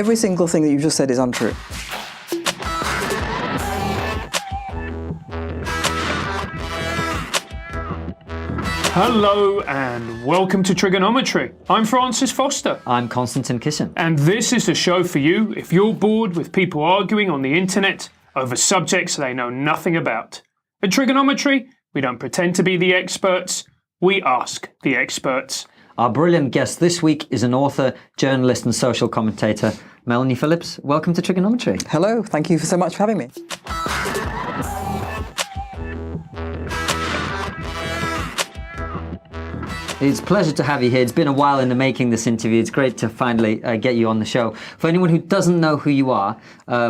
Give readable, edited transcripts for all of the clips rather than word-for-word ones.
Every single thing that you just said is untrue. Hello and welcome to Trigonometry. I'm Francis Foster. I'm Konstantin Kisin. And this is the show for you if you're bored with people arguing on the internet over subjects they know nothing about. At Trigonometry, we don't pretend to be the experts, we ask the experts. Our brilliant guest this week is an author, journalist and social commentator, Melanie Phillips. Welcome to Trigonometry. Hello, thank you so much for having me. It's a pleasure to have you here. It's been a while in the making, this interview. It's great to finally get you on the show. For anyone who doesn't know who you are,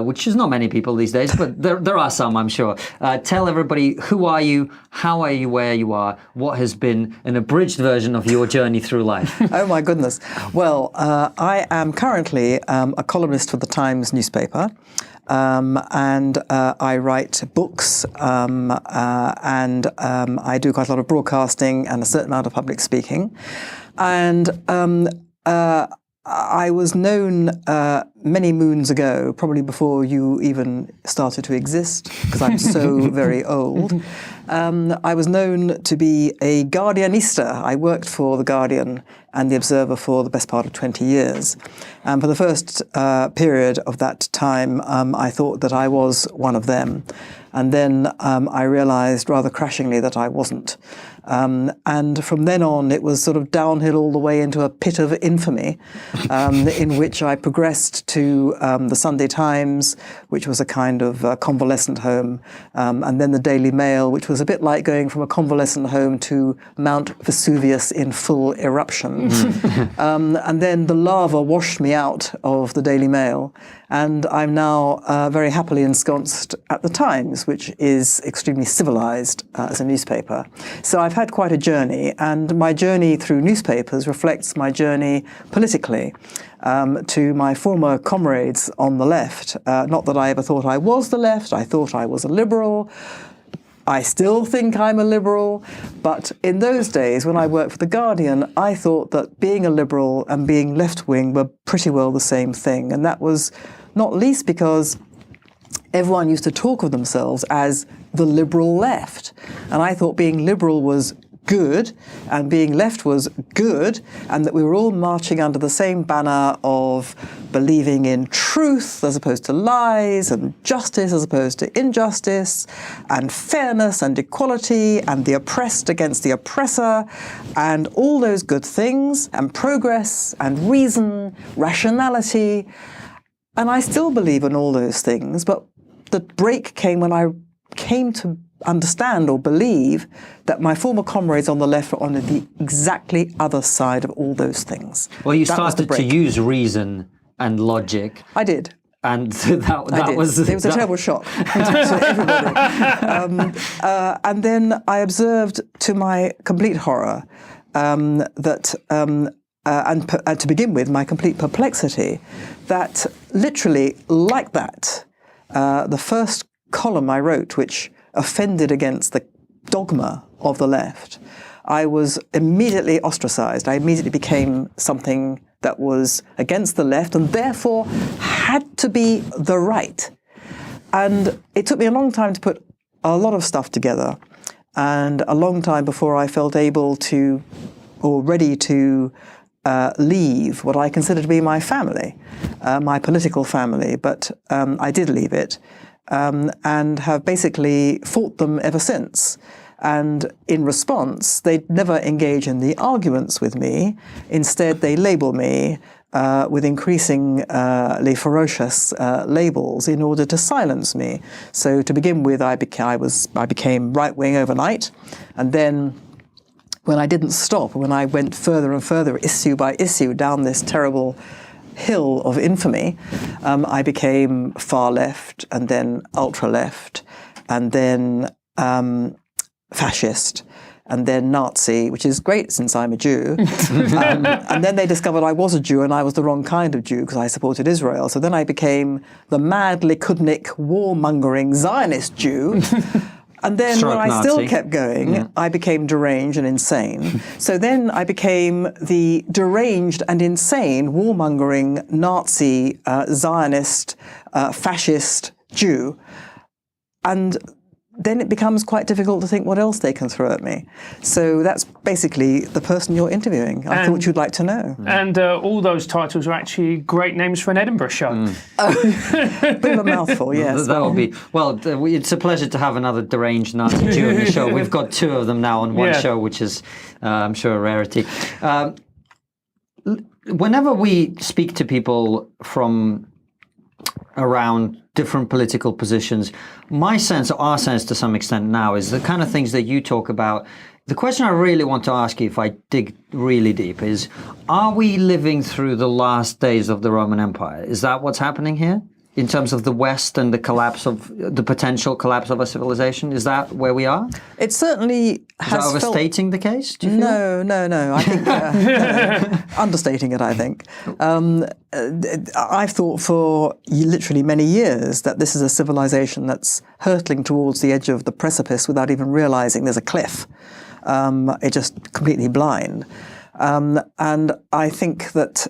which is not many people these days, but there are some, I'm sure. Tell everybody, who are you, how are you where you are, what has been an abridged version of your journey through life? Oh my goodness. Well, I am currently a columnist for the Times newspaper. And I write books, and I do quite a lot of broadcasting and a certain amount of public speaking. And I was known many moons ago, probably before you even started to exist, because I'm so very old. I was known to be a Guardianista. I worked for The Guardian and The Observer for the best part of 20 years. And for the first period of that time, I thought that I was one of them. And then I realized rather crashingly that I wasn't. And from then on, it was sort of downhill all the way into a pit of infamy, in which I progressed to the Sunday Times, which was a kind of convalescent home, and then the Daily Mail, which was a bit like going from a convalescent home to Mount Vesuvius in full eruption. And then the lava washed me out of the Daily Mail, and I'm now very happily ensconced at the Times, which is extremely civilized as a newspaper. So I've had quite a journey, and my journey through newspapers reflects my journey politically to my former comrades on the left. Not that I ever thought I was the left, I thought I was a liberal. I still think I'm a liberal, but in those days when I worked for The Guardian, I thought that being a liberal and being left-wing were pretty well the same thing, and that was not least because everyone used to talk of themselves as the liberal left. And I thought being liberal was good and being left was good, and that we were all marching under the same banner of believing in truth as opposed to lies, and justice as opposed to injustice, and fairness and equality, and the oppressed against the oppressor, and all those good things, and progress and reason, rationality. And I still believe in all those things, but the break came when I came to understand or believe that my former comrades on the left were on the exactly other side of all those things. Well, you started to use reason and logic. I did. And that was... It was a terrible shock to everybody. And then I observed, to my complete horror, that... and to begin with, my complete perplexity, that literally like that, the first column I wrote, which offended against the dogma of the left, I was immediately ostracized. I immediately became something that was against the left and therefore had to be the right. And it took me a long time to put a lot of stuff together, and a long time before I felt able to, or ready to, leave what I consider to be my family, my political family, but I did leave it, and have basically fought them ever since. And in response, they never engage in the arguments with me. Instead, they label me with increasingly ferocious labels in order to silence me. So to begin with, I became right-wing overnight, and then when I didn't stop, when I went further and further, issue by issue, down this terrible hill of infamy, I became far left, and then ultra left, and then fascist, and then Nazi, which is great since I'm a Jew. And then they discovered I was a Jew and I was the wrong kind of Jew because I supported Israel. So then I became the mad Likudnik, warmongering Zionist Jew. And then Stroke when I still Nazi. kept going, I became deranged and insane. So then I became the deranged and insane, warmongering, Nazi, Zionist, fascist Jew. And then it becomes quite difficult to think what else they can throw at me. So that's basically the person you're interviewing. I thought you'd like to know. And all those titles are actually great names for an Edinburgh show. Bit of a mouthful, yes. That will be. Well, it's a pleasure to have another deranged Nazi Jew on the show. We've got two of them now on one show, which is, I'm sure, a rarity. Whenever we speak to people from around different political positions, my sense, or our sense to some extent now, is the kind of things that you talk about. The question I really want to ask you, if I dig really deep, is, are we living through the last days of the Roman Empire? Is that what's happening here? In terms of the West and the collapse of, the potential collapse of a civilization? Is that where we are? It certainly has Is that overstating the case, do you feel? No. I think understating it, I think. I've thought for literally many years that this is a civilization that's hurtling towards the edge of the precipice without even realizing there's a cliff. It's just completely blind. And I think that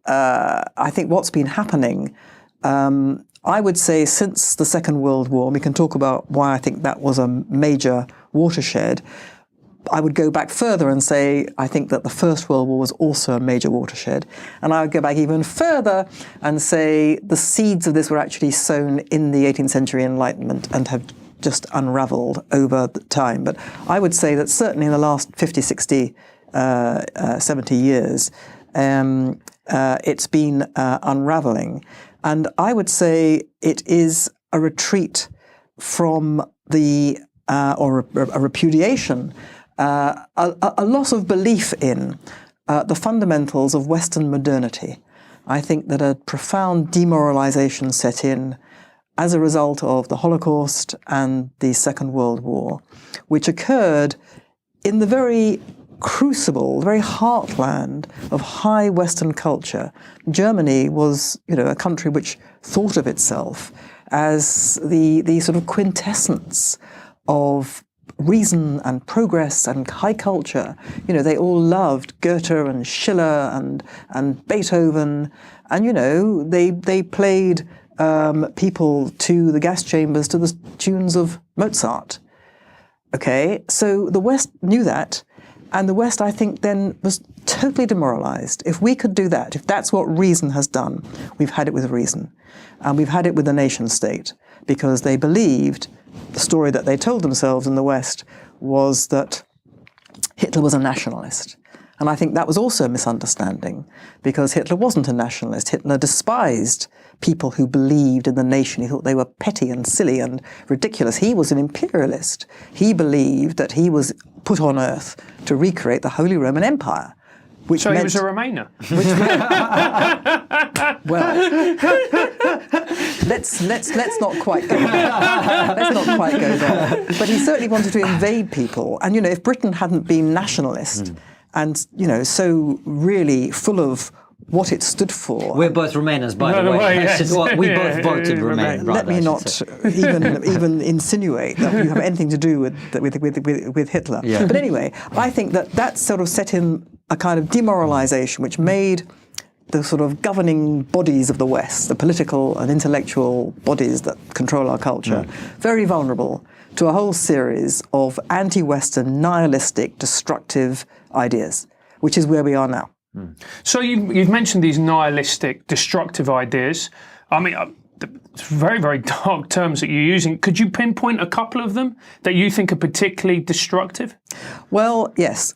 I think what's been happening, I would say since the Second World War, and we can talk about why I think that was a major watershed. I would go back further and say I think that the First World War was also a major watershed. And I would go back even further and say the seeds of this were actually sown in the 18th century Enlightenment and have just unraveled over the time. But I would say that certainly in the last 50, 60, 70 years, it's been unraveling. And I would say it is a retreat from the, or a repudiation, a loss of belief in the fundamentals of Western modernity. I think that a profound demoralization set in as a result of the Holocaust and the Second World War, which occurred in the very crucible, the very heartland of high Western culture. Germany was, a country which thought of itself as the sort of quintessence of reason and progress and high culture. They all loved Goethe and Schiller and Beethoven, and they played people to the gas chambers to the tunes of Mozart. Okay, so the West knew that. And the West, I think, then was totally demoralized. If we could do that, if that's what reason has done, we've had it with reason. And we've had it with the nation state, because they believed the story that they told themselves in the West was that Hitler was a nationalist. And I think that was also a misunderstanding, because Hitler wasn't a nationalist. Hitler despised people who believed in the nation. He thought they were petty and silly and ridiculous. He was an imperialist. He believed that he was put on earth to recreate the Holy Roman Empire. So he was a Remainer. Well, let's not quite go there. Let's not quite go there. But he certainly wanted to invade people. And if Britain hadn't been nationalist and so really full of what it stood for. We're both Remainers, by the way. Yes. We both voted Remain. Let me not even insinuate that you have anything to do with Hitler. Yeah. But anyway, I think that sort of set in a kind of demoralization which made the sort of governing bodies of the West, the political and intellectual bodies that control our culture, very vulnerable to a whole series of anti-Western, nihilistic, destructive ideas, which is where we are now. So you've mentioned these nihilistic, destructive ideas. I mean, it's very, very dark terms that you're using. Could you pinpoint a couple of them that you think are particularly destructive? Well, yes.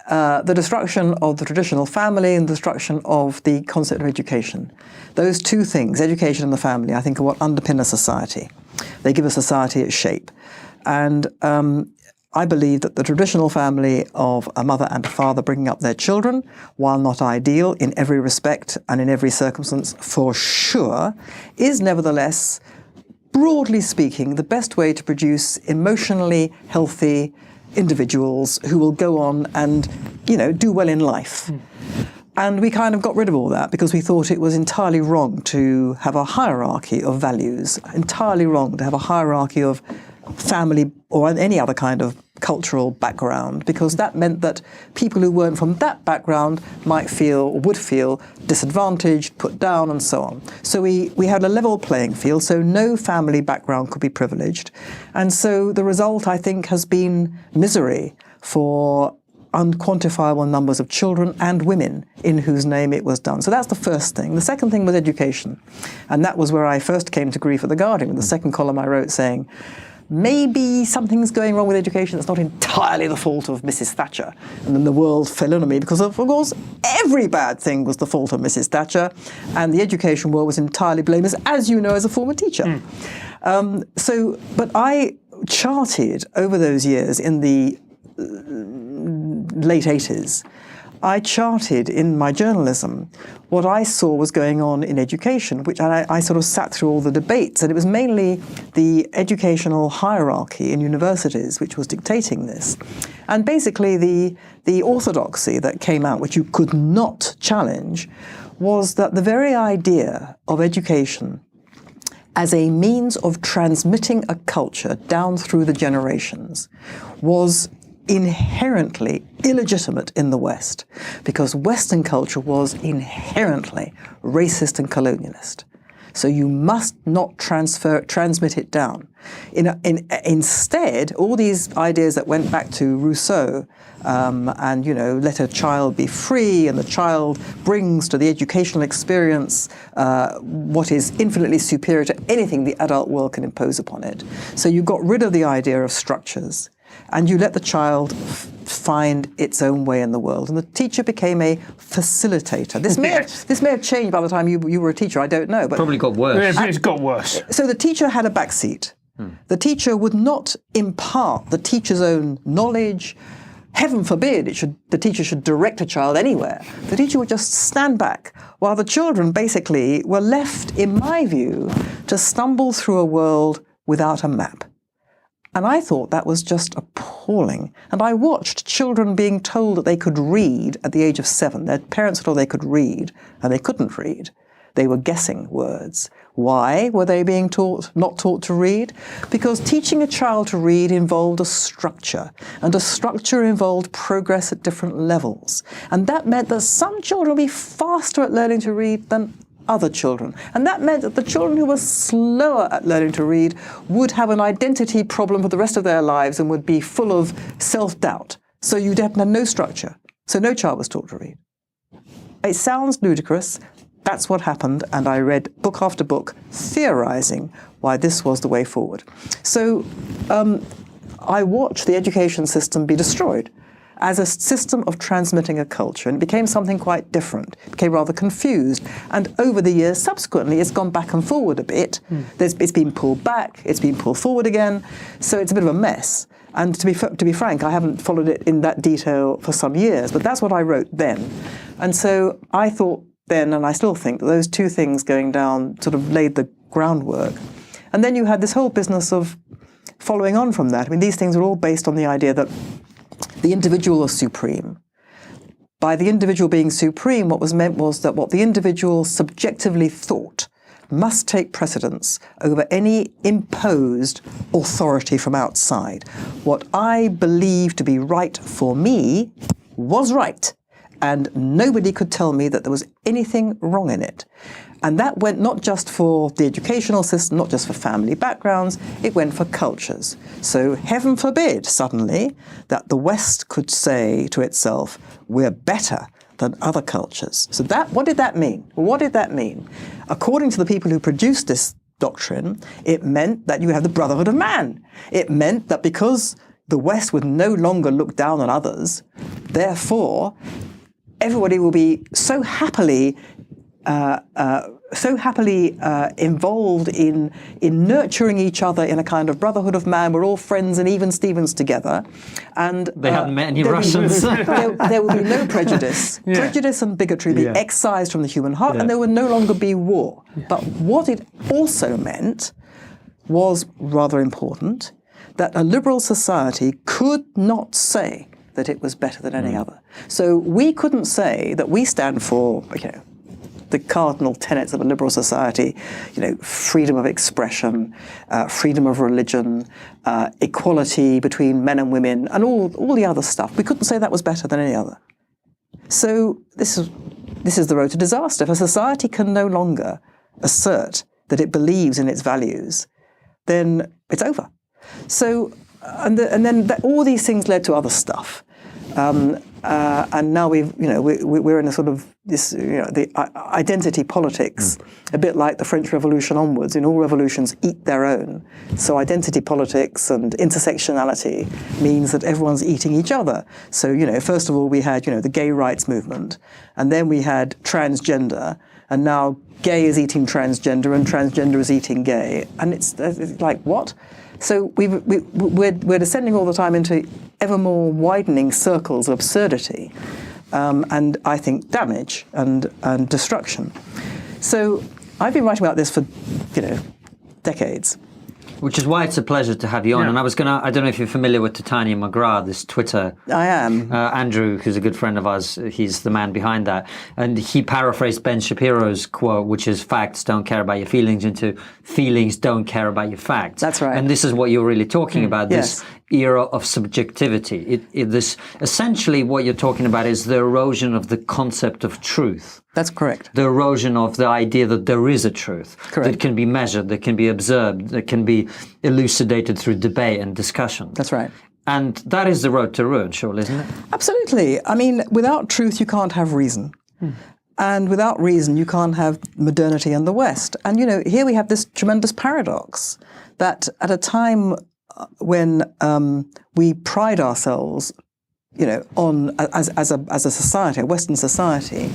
The destruction of the traditional family and the destruction of the concept of education. Those two things, education and the family, I think are what underpin a society. They give a society its shape. And I believe that the traditional family of a mother and a father bringing up their children, while not ideal in every respect and in every circumstance for sure, is nevertheless, broadly speaking, the best way to produce emotionally healthy individuals who will go on and, do well in life. And we kind of got rid of all that because we thought it was entirely wrong to have a hierarchy of values, entirely wrong to have a hierarchy of family or any other kind of cultural background, because that meant that people who weren't from that background might feel or would feel disadvantaged, put down, and so on. So we had a level playing field, so no family background could be privileged. And so the result, I think, has been misery for unquantifiable numbers of children and women in whose name it was done. So that's the first thing. The second thing was education. And that was where I first came to grief at The Guardian, with the second column I wrote saying, maybe something's going wrong with education. It's not entirely the fault of Mrs. Thatcher. And then the world fell in on me because, of course, every bad thing was the fault of Mrs. Thatcher, and the education world was entirely blameless, as you know, as a former teacher. But I charted over those years in the late 80s, I charted in my journalism what I saw was going on in education, which I sort of sat through all the debates, and it was mainly the educational hierarchy in universities which was dictating this. And basically the orthodoxy that came out, which you could not challenge, was that the very idea of education as a means of transmitting a culture down through the generations was inherently illegitimate in the West, because Western culture was inherently racist and colonialist. So you must not transmit it down. Instead, all these ideas that went back to Rousseau, and, you know, let a child be free, and the child brings to the educational experience what is infinitely superior to anything the adult world can impose upon it. So you got rid of the idea of structures, and you let the child find its own way in the world. And the teacher became a facilitator. This may have changed by the time you were a teacher, I don't know. But probably got worse. It's got worse. So the teacher had a backseat. The teacher would not impart the teacher's own knowledge. Heaven forbid the teacher should direct a child anywhere. The teacher would just stand back while the children basically were left, in my view, to stumble through a world without a map. And I thought that was just appalling. And I watched children being told that they could read at the age of 7. Their parents told they could read, and they couldn't read. They were guessing words. Why were they being not taught to read? Because teaching a child to read involved a structure, and a structure involved progress at different levels. And that meant that some children would be faster at learning to read than other children. And that meant that the children who were slower at learning to read would have an identity problem for the rest of their lives and would be full of self-doubt. So you'd have no structure. So no child was taught to read. It sounds ludicrous. That's what happened, and I read book after book theorizing why this was the way forward. So I watched the education system be destroyed as a system of transmitting a culture, and it became something quite different. It became rather confused, and over the years, subsequently, it's gone back and forward a bit. It's been pulled back, it's been pulled forward again, so it's a bit of a mess. And to be frank, I haven't followed it in that detail for some years, but that's what I wrote then. And so I thought then, and I still think, that those two things going down sort of laid the groundwork. And then you had this whole business of following on from that. I mean, these things are all based on the idea that the individual is supreme. By the individual being supreme, what was meant was that what the individual subjectively thought must take precedence over any imposed authority from outside. What I believed to be right for me was right, and nobody could tell me that there was anything wrong in it. And that went not just for the educational system, not just for family backgrounds, it went for cultures. So heaven forbid, suddenly, that the West could say to itself, we're better than other cultures. So what did that mean? What did that mean? According to the people who produced this doctrine, it meant that you have the brotherhood of man. It meant that because the West would no longer look down on others, therefore, everybody will be so happily involved in nurturing each other in a kind of brotherhood of man. We're all friends and even Stevens together. And they hadn't met any Russians. There will be no prejudice. Yeah. Prejudice and bigotry be excised from the human heart, and there would no longer be war. Yeah. But what it also meant was rather important, that a liberal society could not say that it was better than any other. So we couldn't say that we stand for, the cardinal tenets of a liberal society, freedom of expression, freedom of religion, equality between men and women, and all the other stuff. We couldn't say that was better than any other. So this is the road to disaster. If a society can no longer assert that it believes in its values, then it's over. So, and then all these things led to other stuff. And now we're in a sort of this, the identity politics, a bit like the French Revolution onwards. All revolutions eat their own. So identity politics and intersectionality means that everyone's eating each other. So, first of all, we had, the gay rights movement, and then we had transgender, and now gay is eating transgender and transgender is eating gay. And it's like, what? So we're descending all the time into ever more widening circles of absurdity, and I think damage and destruction. So I've been writing about this for, decades. Which is why it's a pleasure to have you on. Yeah. And I don't know if you're familiar with Titania McGrath, this Twitter. I am. Andrew, who's a good friend of ours, he's the man behind that. And he paraphrased Ben Shapiro's quote, which is facts don't care about your feelings, into feelings don't care about your facts. That's right. And this is what you're really talking about, this Yes. era of subjectivity. This essentially what you're talking about is the erosion of the concept of truth. That's correct. The erosion of the idea that there is a truth Correct. that can be measured, that can be observed, that can be elucidated through debate and discussion. That's right. And that is the road to ruin, surely, isn't it? Absolutely. I mean, without truth, you can't have reason. And without reason, you can't have modernity in the West. And, here we have this tremendous paradox that at a time when we pride ourselves, on as a society, a Western society,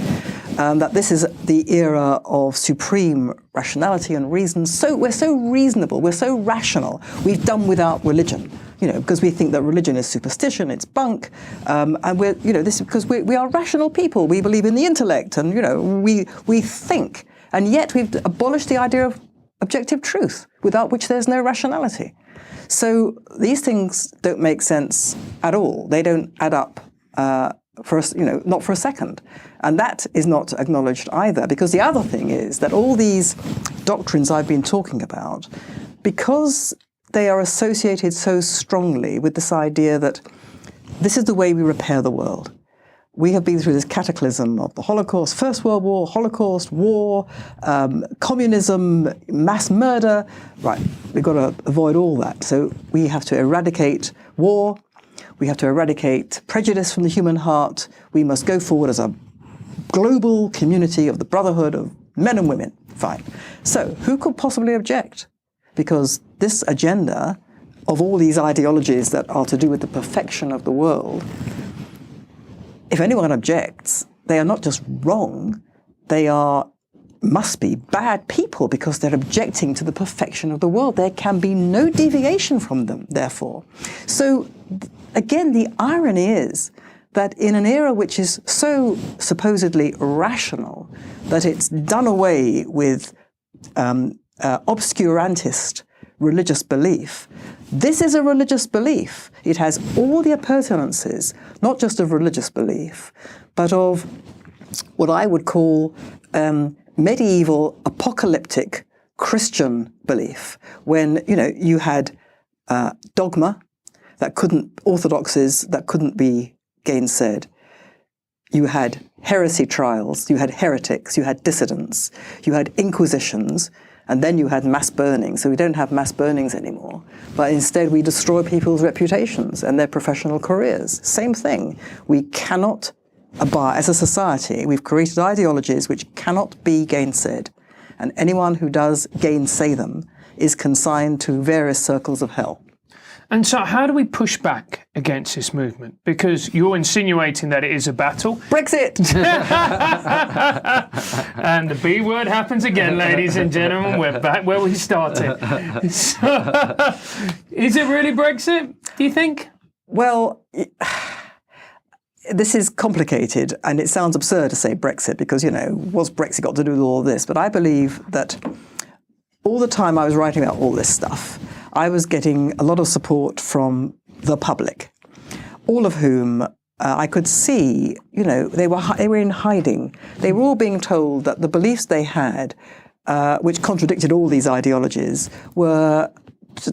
that this is the era of supreme rationality and reason. So we're so reasonable, we're so rational. We've done without religion, because we think that religion is superstition, it's bunk, and we're, this is because we are rational people. We believe in the intellect, and we think, and yet we've abolished the idea of objective truth, without which there's no rationality. So these things don't make sense at all. They don't add up for us, not for a second. And that is not acknowledged either, because the other thing is that all these doctrines I've been talking about, because they are associated so strongly with this idea that this is the way we repair the world. We have been through this cataclysm of the Holocaust, First World War, Holocaust, war, communism, mass murder. Right, we've got to avoid all that. So we have to eradicate war. We have to eradicate prejudice from the human heart. We must go forward as a global community of the brotherhood of men and women. Fine. So who could possibly object? Because this agenda of all these ideologies that are to do with the perfection of the world, if anyone objects, they are not just wrong, they must be bad people, because they're objecting to the perfection of the world. There can be no deviation from them, therefore. So, again, the irony is that in an era which is so supposedly rational, that it's done away with obscurantist religious belief. This is a religious belief. It has all the appurtenances, not just of religious belief, but of what I would call medieval apocalyptic Christian belief, when you had dogma orthodoxies that couldn't be gainsaid. You had heresy trials, you had heretics, you had dissidents, you had inquisitions, and then you had mass burning. So we don't have mass burnings anymore, but instead we destroy people's reputations and their professional careers. Same thing. We cannot abide, as a society, we've created ideologies which cannot be gainsaid, and anyone who does gainsay them is consigned to various circles of hell. And so how do we push back against this movement? Because you're insinuating that it is a battle. Brexit! And the B word happens again, ladies and gentlemen. We're back where we started. So, is it really Brexit, do you think? Well, this is complicated, and it sounds absurd to say Brexit because, what's Brexit got to do with all this? But I believe that all the time I was writing about all this stuff, I was getting a lot of support from the public, all of whom I could see, they were in hiding. They were all being told that the beliefs they had, which contradicted all these ideologies, were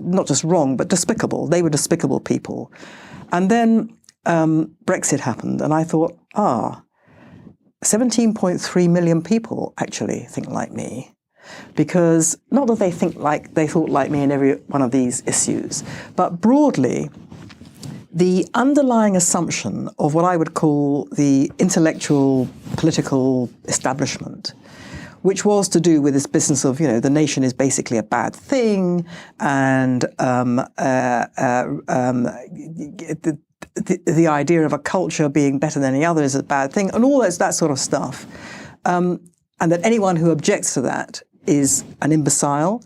not just wrong, but despicable. They were despicable people. And then Brexit happened, and I thought, 17.3 million people actually think like me. Because not that they thought like me in every one of these issues, but broadly, the underlying assumption of what I would call the intellectual political establishment, which was to do with this business of, the nation is basically a bad thing, and the idea of a culture being better than any other is a bad thing, and all that sort of stuff. And that anyone who objects to that is an imbecile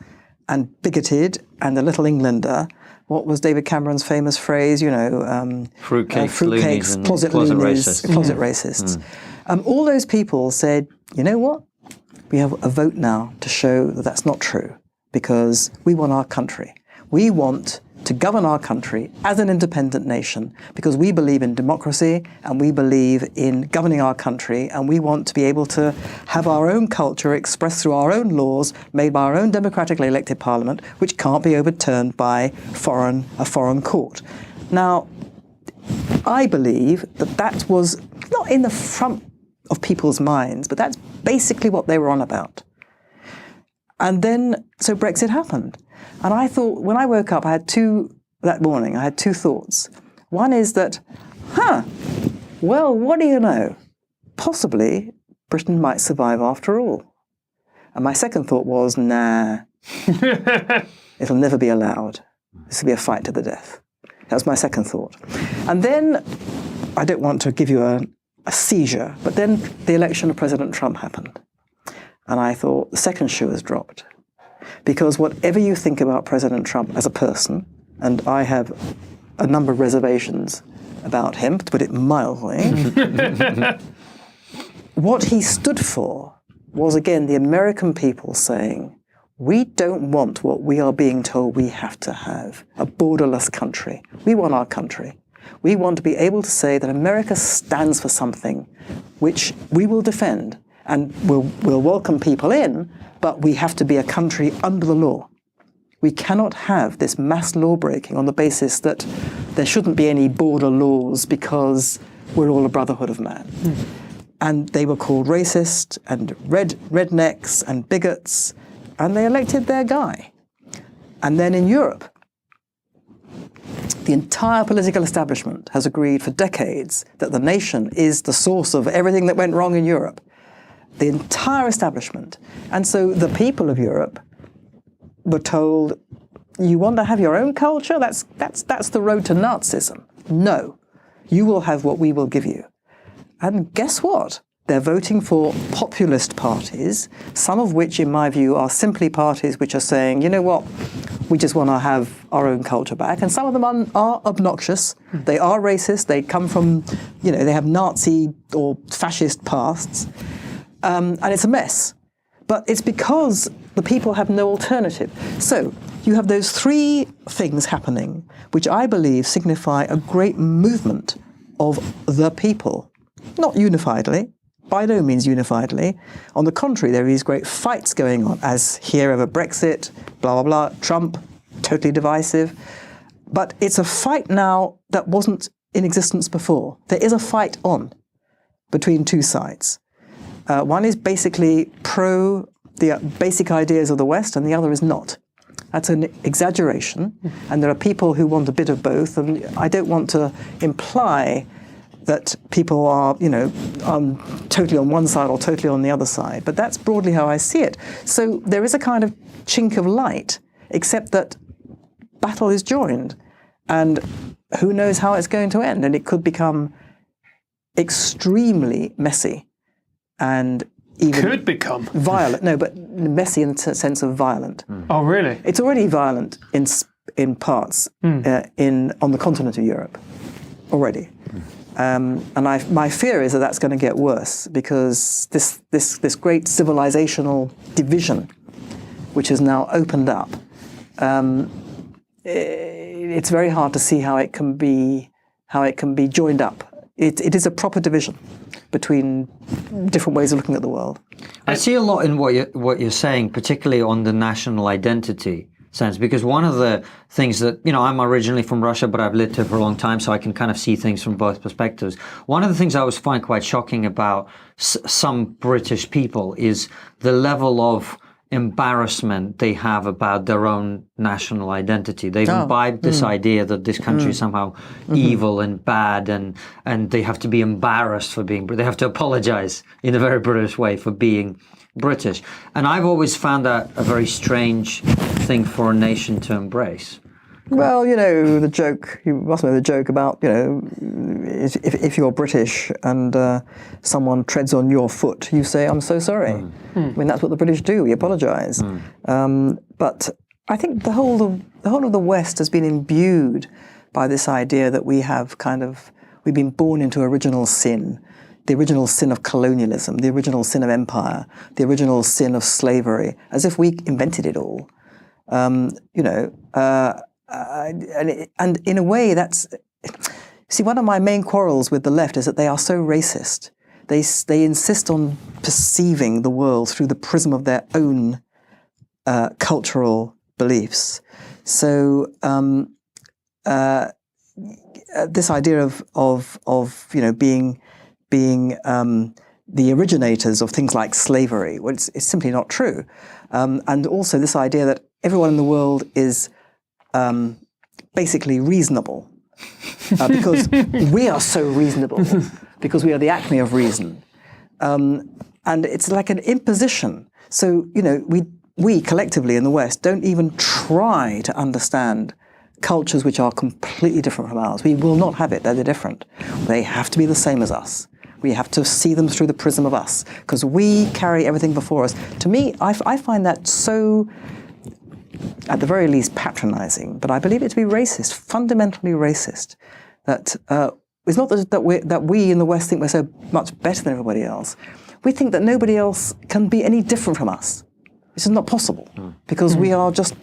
and bigoted and a little Englander. What was David Cameron's famous phrase? Fruitcakes, closet loonies, closet racists. All those people said, you know what? We have a vote now to show that that's not true, because we want our country. We want to govern our country as an independent nation because we believe in democracy and we believe in governing our country, and we want to be able to have our own culture expressed through our own laws made by our own democratically elected parliament, which can't be overturned by a foreign court. Now, I believe that was not in the front of people's minds, but that's basically what they were on about. And then, so Brexit happened. And I thought, when I woke up, that morning, I had two thoughts. One is that, well, what do you know? Possibly Britain might survive after all. And my second thought was, nah, it'll never be allowed. This will be a fight to the death. That was my second thought. And then, I don't want to give you a seizure, but then the election of President Trump happened. And I thought, the second shoe has dropped. Because whatever you think about President Trump as a person, and I have a number of reservations about him, to put it mildly, what he stood for was, again, the American people saying, we don't want what we are being told we have to have, a borderless country. We want our country. We want to be able to say that America stands for something which we will defend, and we'll welcome people in, but we have to be a country under the law. We cannot have this mass law breaking on the basis that there shouldn't be any border laws because we're all a brotherhood of man. And they were called racist and rednecks and bigots, and they elected their guy. And then in Europe, the entire political establishment has agreed for decades that the nation is the source of everything that went wrong in Europe. The entire establishment. And so the people of Europe were told, you want to have your own culture? That's the road to Nazism. No, you will have what we will give you. And guess what? They're voting for populist parties, some of which, in my view, are simply parties which are saying, you know what, we just want to have our own culture back. And some of them are obnoxious. They are racist. They come from, they have Nazi or fascist pasts. And it's a mess. But it's because the people have no alternative. So you have those three things happening, which I believe signify a great movement of the people. Not unifiedly, by no means unifiedly. On the contrary, there are these great fights going on, as here over Brexit, blah, blah, blah, Trump, totally divisive. But it's a fight now that wasn't in existence before. There is a fight on between two sides. One is basically pro the basic ideas of the West, and the other is not. That's an exaggeration, and there are people who want a bit of both, and I don't want to imply that people are, totally on one side or totally on the other side, but that's broadly how I see it. So there is a kind of chink of light, except that battle is joined, and who knows how it's going to end, and it could become extremely messy. And even could become violent. No, but messy in the sense of violent. Oh, really? It's already violent in parts on the continent of Europe already. And my fear is that that's going to get worse because this great civilizational division, which has now opened up, it's very hard to see how it can be joined up it is a proper division between different ways of looking at the world. I see a lot in what you're saying, particularly on the national identity sense, because one of the things that, I'm originally from Russia, but I've lived here for a long time, so I can kind of see things from both perspectives. One of the things I always find quite shocking about some British people is the level of embarrassment they have about their own national identity. They've imbibed this idea that this country is somehow evil and bad, and they have to be embarrassed for being, they have to apologize in a very British way for being British. And I've always found that a very strange thing for a nation to embrace. Well, the joke, you must know the joke about, if you're British and someone treads on your foot, you say, I'm so sorry. I mean, that's what the British do, we apologise. But I think the whole of the West has been imbued by this idea that we've been born into original sin, the original sin of colonialism, the original sin of empire, the original sin of slavery, as if we invented it all. And in a way, one of my main quarrels with the left is that they are so racist. They insist on perceiving the world through the prism of their own cultural beliefs. So this idea of being the originators of things like slavery, well, it's simply not true. And also this idea that everyone in the world is basically reasonable, because we are so reasonable, because we are the acme of reason. And it's like an imposition. So, we collectively in the West don't even try to understand cultures which are completely different from ours. We will not have it. They're different. They have to be the same as us. We have to see them through the prism of us, because we carry everything before us. To me, I find that so, at the very least, patronizing, but I believe it to be racist, fundamentally racist. That it's not that we in the West think we're so much better than everybody else. We think that nobody else can be any different from us. This is not possible, because we are just,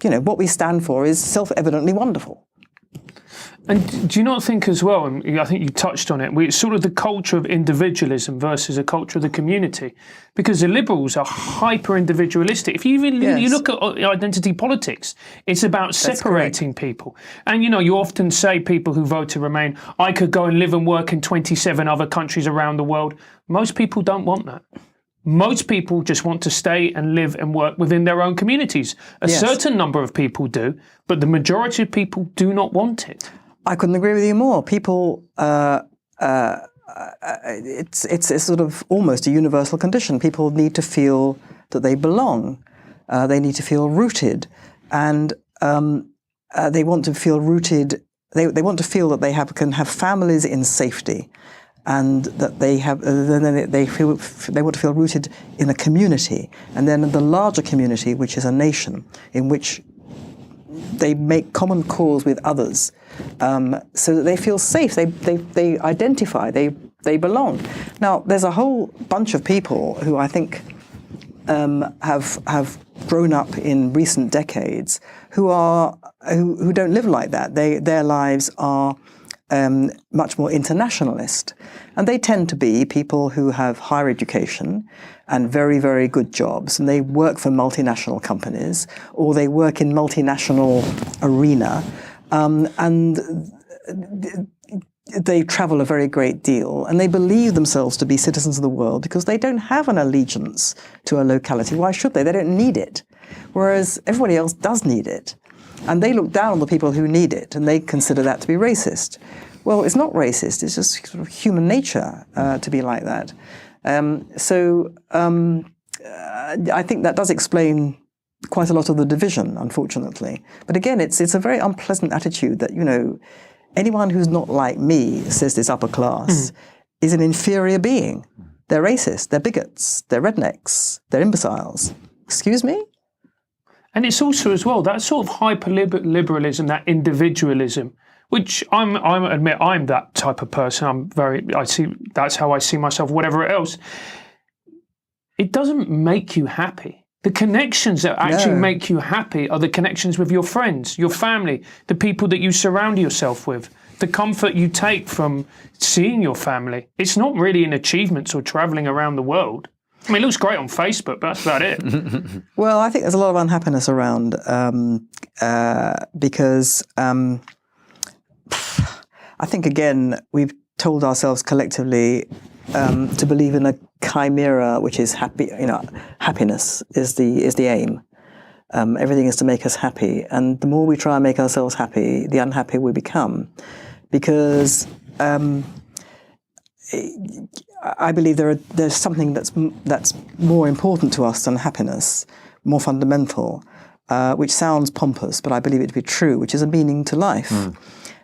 what we stand for is self-evidently wonderful. And do you not think as well, and I think you touched on it, it's sort of the culture of individualism versus a culture of the community? Because the liberals are hyper-individualistic. If you even you look at identity politics, it's about separating people. And, you often say people who vote to remain, I could go and live and work in 27 other countries around the world. Most people don't want that. Most people just want to stay and live and work within their own communities. A certain number of people do, but the majority of people do not want it. I couldn't agree with you more. People, it's sort of almost a universal condition. People need to feel that they belong. They need to feel rooted, and they want to feel rooted. They want to feel that they can have families in safety, and that they have. Then they want to feel rooted in a community, and then in the larger community, which is a nation, in which they make common cause with others, so that they feel safe. They identify. They belong. Now, there's a whole bunch of people who I think have grown up in recent decades who don't live like that. Their lives are much more internationalist, and they tend to be people who have higher education and very, very good jobs, and they work for multinational companies, or they work in multinational arena, and they travel a very great deal, and they believe themselves to be citizens of the world because they don't have an allegiance to a locality. Why should they? They don't need it. Whereas everybody else does need it. And they look down on the people who need it, and they consider that to be racist. Well, it's not racist. It's just sort of human nature to be like that. I think that does explain quite a lot of the division, unfortunately. But again, it's a very unpleasant attitude that, anyone who's not like me, says this upper class, is an inferior being. They're racist, they're bigots, they're rednecks, they're imbeciles. Excuse me? And it's also as well that sort of hyper-liberalism, that individualism, which I admit I'm that type of person. That's how I see myself, whatever else. It doesn't make you happy. The connections that actually make you happy are the connections with your friends, your family, the people that you surround yourself with. the comfort you take from seeing your family. It's not really in achievements or travelling around the world. I mean, it looks great on Facebook, but that's about it. Well, I think there's a lot of unhappiness around because I think, again, we've told ourselves collectively to believe in a chimera, which is happy. Happiness is the aim. Everything is to make us happy, and the more we try and make ourselves happy, the unhappier we become, because I believe there's something that's more important to us than happiness, more fundamental, which sounds pompous, but I believe it to be true, which is a meaning to life.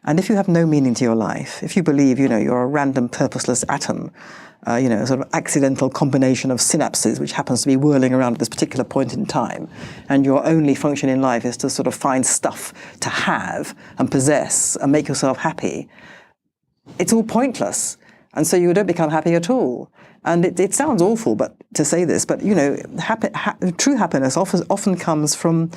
And if you have no meaning to your life, if you believe, you're a random purposeless atom, sort of accidental combination of synapses which happens to be whirling around at this particular point in time, and your only function in life is to sort of find stuff to have and possess and make yourself happy, it's all pointless. And so you don't become happy at all. And it sounds awful to say this, but true happiness often comes from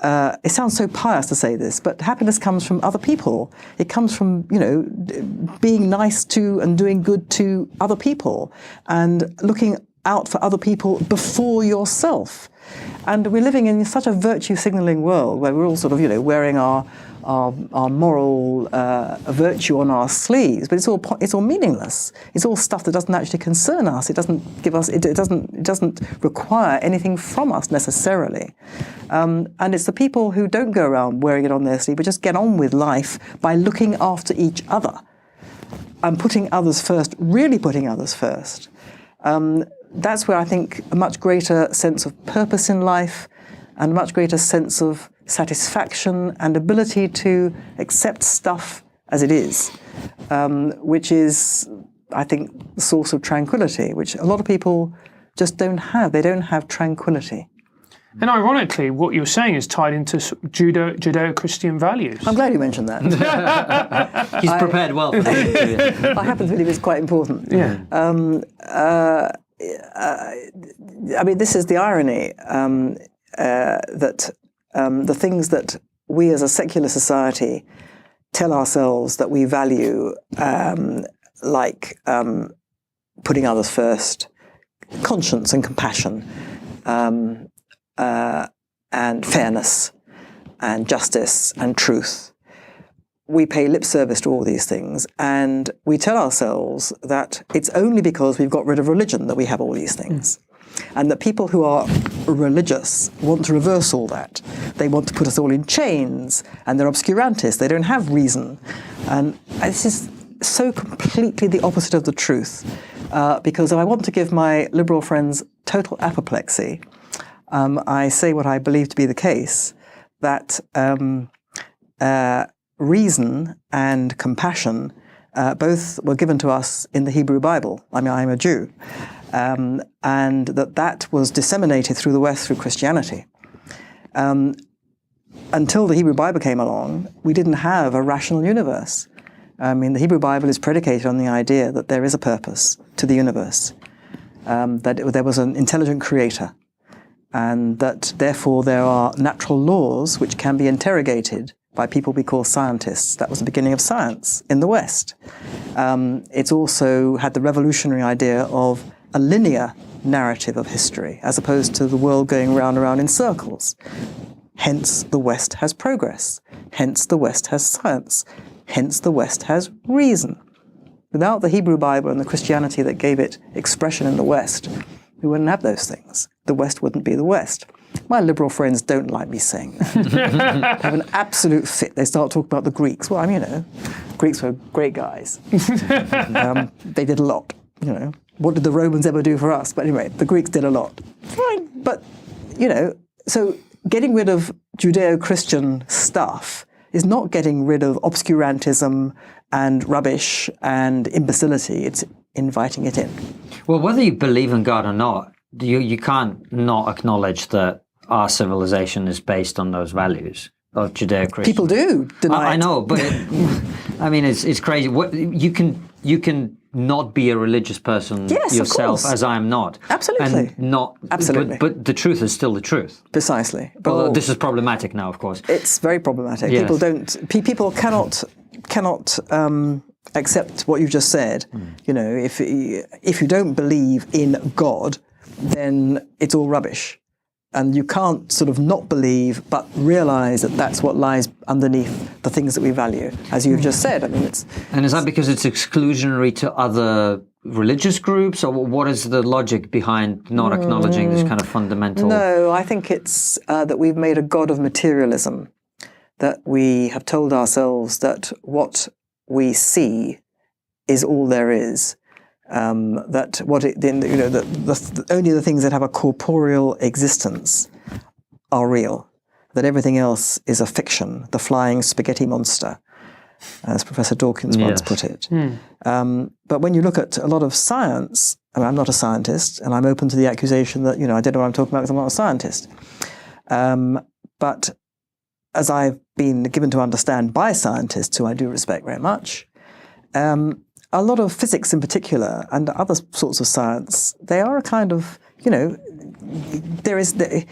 it sounds so pious to say this, but happiness comes from other people. It comes from, being nice to and doing good to other people and looking out for other people before yourself. And we're living in such a virtue signalling world where we're all sort of, wearing our moral virtue on our sleeves, but it's all meaningless. It's all stuff that doesn't actually concern us. It doesn't give us. It doesn't require anything from us necessarily. And it's the people who don't go around wearing it on their sleeve, but just get on with life by looking after each other and putting others first. Really putting others first. That's where I think a much greater sense of purpose in life and a much greater sense of satisfaction and ability to accept stuff as it is, which is, I think, the source of tranquility, which a lot of people just don't have. They don't have tranquility. And ironically, what you're saying is tied into Judeo-Christian values. I'm glad you mentioned that. He's prepared well for that. I happen to believe it's quite important. Yeah. I mean, this is the irony, that the things that we as a secular society tell ourselves that we value, like putting others first, conscience and compassion, and fairness, and justice and truth. We pay lip service to all these things, and we tell ourselves that it's only because we've got rid of religion that we have all these things. And that people who are religious want to reverse all that. They want to put us all in chains, and they're obscurantists. They don't have reason. And this is so completely the opposite of the truth. Because if I want to give my liberal friends total apoplexy, I say what I believe to be the case, that reason and compassion both were given to us in the Hebrew Bible. I mean, I'm a Jew. And that was disseminated through the West through Christianity. Until the Hebrew Bible came along, we didn't have a rational universe. I mean, the Hebrew Bible is predicated on the idea that there is a purpose to the universe, that there was an intelligent creator, and that therefore there are natural laws which can be interrogated by people we call scientists. That was the beginning of science in the West. It's also had the revolutionary idea of a linear narrative of history, as opposed to the world going round and round in circles. Hence, the West has progress. Hence, the West has science. Hence, the West has reason. Without the Hebrew Bible and the Christianity that gave it expression in the West, we wouldn't have those things. The West wouldn't be the West. My liberal friends don't like me saying that. Have an absolute fit. They start talking about the Greeks. Well, I mean, Greeks were great guys. They did a lot, What did the Romans ever do for us? But anyway, the Greeks did a lot. Fine. But, so getting rid of Judeo-Christian stuff is not getting rid of obscurantism and rubbish and imbecility. It's inviting it in. Well, whether you believe in God or not, you can't not acknowledge that our civilization is based on those values of Judeo-Christian. People do deny I know, but it's crazy. You can not be a religious person Yes, yourself, of course. as I am not. Absolutely. And not, Absolutely. But the truth is still the truth. Precisely. But Although this is problematic now, of course. it's very problematic. Yes. People cannot accept what you've just said. You know, if you don't believe in God, then it's all rubbish. And you can't sort of not believe, but realise that that's what lies underneath the things that we value, as you've just said. I mean, it's. And is that because it's exclusionary to other religious groups, or what is the logic behind not acknowledging this kind of fundamental? No, I think it's that we've made a god of materialism, that we have told ourselves that what we see is all there is. That only the things that have a corporeal existence are real. That everything else is a fiction, the flying spaghetti monster, as Professor Dawkins once put it. But when you look at a lot of science, I mean, I'm not a scientist, and I'm open to the accusation that I don't know what I'm talking about because I'm not a scientist. But as I've been given to understand by scientists, who I do respect very much, a lot of physics in particular and other sorts of science, they are a kind of, there is the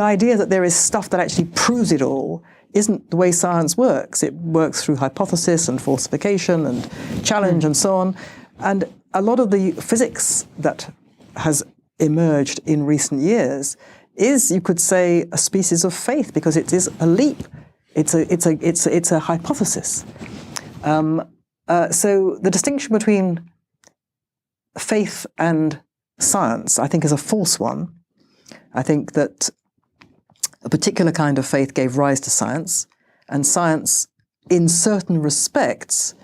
idea that there is stuff that actually proves it all isn't the way science works. It works through hypothesis and falsification and challenge and so on. And a lot of the physics that has emerged in recent years is, you could say, a species of faith, because it is a leap. It's a hypothesis. So the distinction between faith and science, I think, is a false one. I think that a particular kind of faith gave rise to science, and science, in certain respects,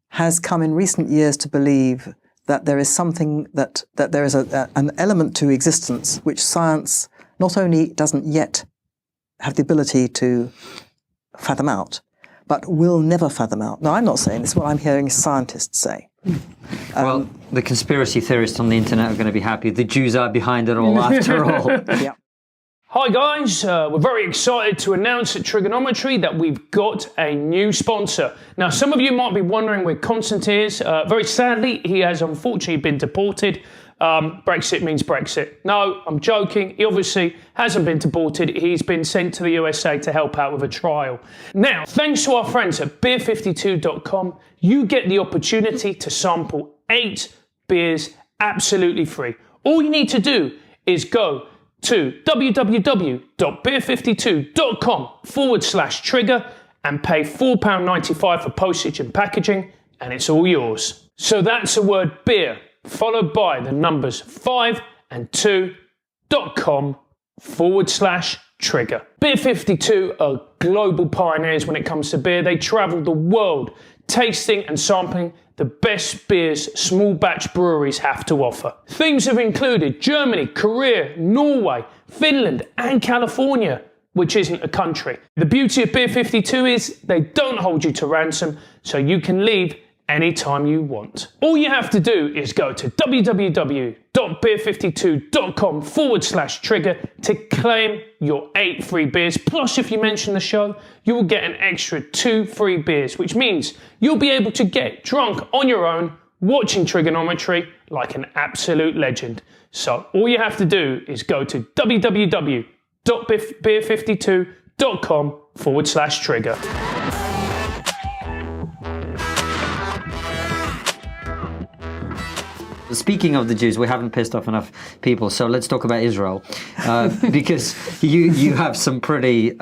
has come in recent years to believe that there is something, that there is an element to existence which science not only doesn't yet have the ability to fathom out, but will never fathom out. Now, I'm not saying this, what I'm hearing scientists say. Well, the conspiracy theorists on the internet are going to be happy. The Jews are behind it all, after all. Yeah. Hi guys, we're very excited to announce at Trigonometry that we've got a new sponsor. Now, some of you might be wondering where Constant is. Very sadly, he has unfortunately been deported. Brexit means Brexit. No, I'm joking. He obviously hasn't been deported. He's been sent to the USA to help out with a trial. Now, thanks to our friends at beer52.com, you get the opportunity to sample 8 beers absolutely free. All you need to do is go to www.beer52.com/trigger and pay £4.95 for postage and packaging, and it's all yours. So that's the word beer, followed by the numbers 5 and 2.com/trigger. Beer52 are global pioneers when it comes to beer. They travel the world tasting and sampling the best beers small batch breweries have to offer. Themes have included Germany, Korea, Norway, Finland and California, which isn't a country. The beauty of Beer52 is they don't hold you to ransom, so you can leave anytime you want. All you have to do is go to www.beer52.com/trigger to claim your 8 free beers. Plus, if you mention the show, you will get an extra 2 free beers, which means you'll be able to get drunk on your own, watching Trigonometry like an absolute legend. So all you have to do is go to www.beer52.com/trigger. Speaking of the Jews, we haven't pissed off enough people, so let's talk about Israel, because you have some pretty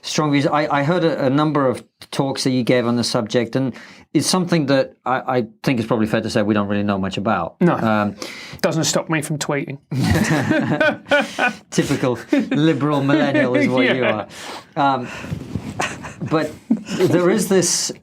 strong views. I heard a number of talks that you gave on the subject, and it's something that I think it's probably fair to say we don't really know much about. No, doesn't stop me from tweeting. Typical liberal millennial is what you are. But there is this...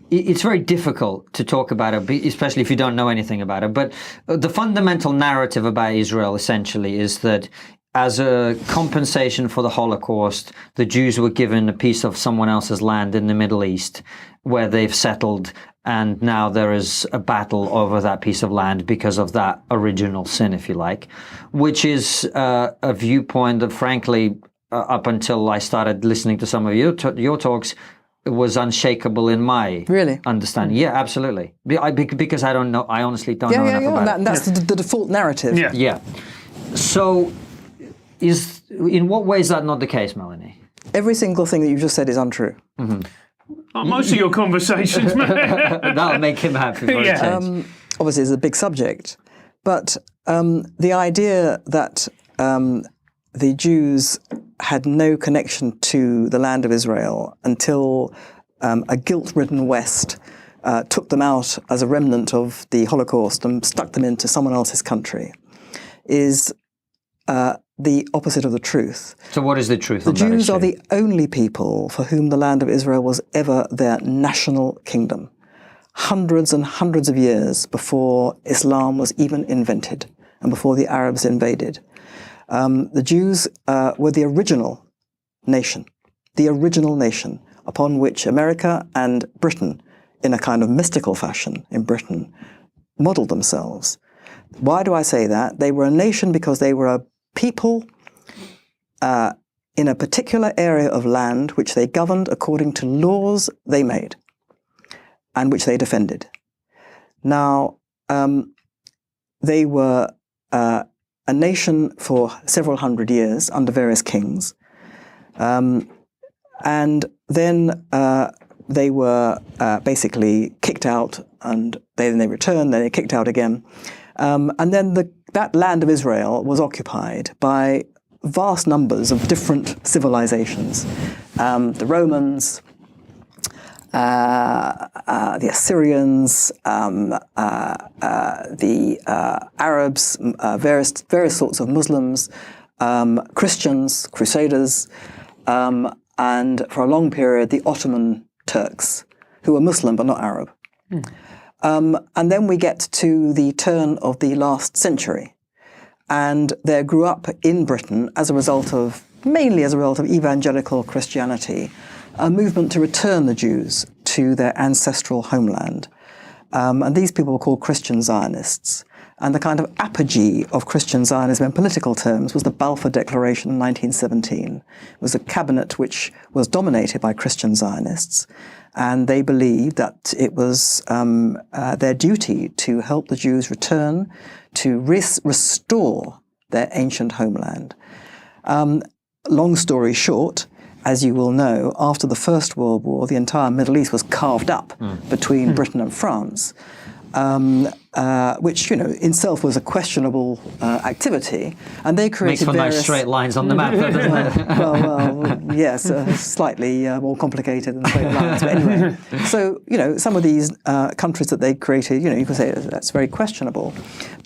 it's very difficult to talk about it, especially if you don't know anything about it. But the fundamental narrative about Israel essentially is that as a compensation for the Holocaust, the Jews were given a piece of someone else's land in the Middle East where they've settled, and now there is a battle over that piece of land because of that original sin, if you like, which is a viewpoint that, frankly, up until I started listening to some of your talks, was unshakable in my Really? understanding. Yeah, absolutely. Because I don't know. I honestly don't know enough about it. And that's the default narrative. Yeah. Yeah. So, in what way is that not the case, Melanie? Every single thing that you just said is untrue. Most of your conversations, man. That'll make him happy for a Yeah. change. Obviously, it's a big subject, but the idea that the Jews had no connection to the land of Israel until a guilt-ridden West took them out as a remnant of the Holocaust and stuck them into someone else's country is the opposite of the truth. So what is the truth The on that Jews issue? are the only people for whom the land of Israel was ever their national kingdom, hundreds and hundreds of years before Islam was even invented and before the Arabs invaded. The Jews were the original nation upon which America and Britain, in a kind of mystical fashion in Britain, modeled themselves. Why do I say that? They were a nation because they were a people in a particular area of land which they governed according to laws they made and which they defended. Now, they were a nation for several hundred years under various kings, and then they were basically kicked out, and then they returned, then they kicked out again. And then that land of Israel was occupied by vast numbers of different civilizations. The Romans, the Assyrians, the Arabs, various sorts of Muslims, Christians, Crusaders, and for a long period the Ottoman Turks, who were Muslim but not Arab. And then we get to the turn of the last century, and there grew up in Britain, mainly as a result of evangelical Christianity, a movement to return the Jews to their ancestral homeland. And these people were called Christian Zionists. And the kind of apogee of Christian Zionism in political terms was the Balfour Declaration in 1917. It was a cabinet which was dominated by Christian Zionists, and they believed that it was their duty to help the Jews return, to restore their ancient homeland. Long story short, as you will know, after the First World War, the entire Middle East was carved up between Britain and France, which, in itself was a questionable activity. And they created Makes for nice straight lines on the map, doesn't it? well, yes, slightly more complicated than straight lines. But anyway, so, some of these countries that they created, you could say that's very questionable.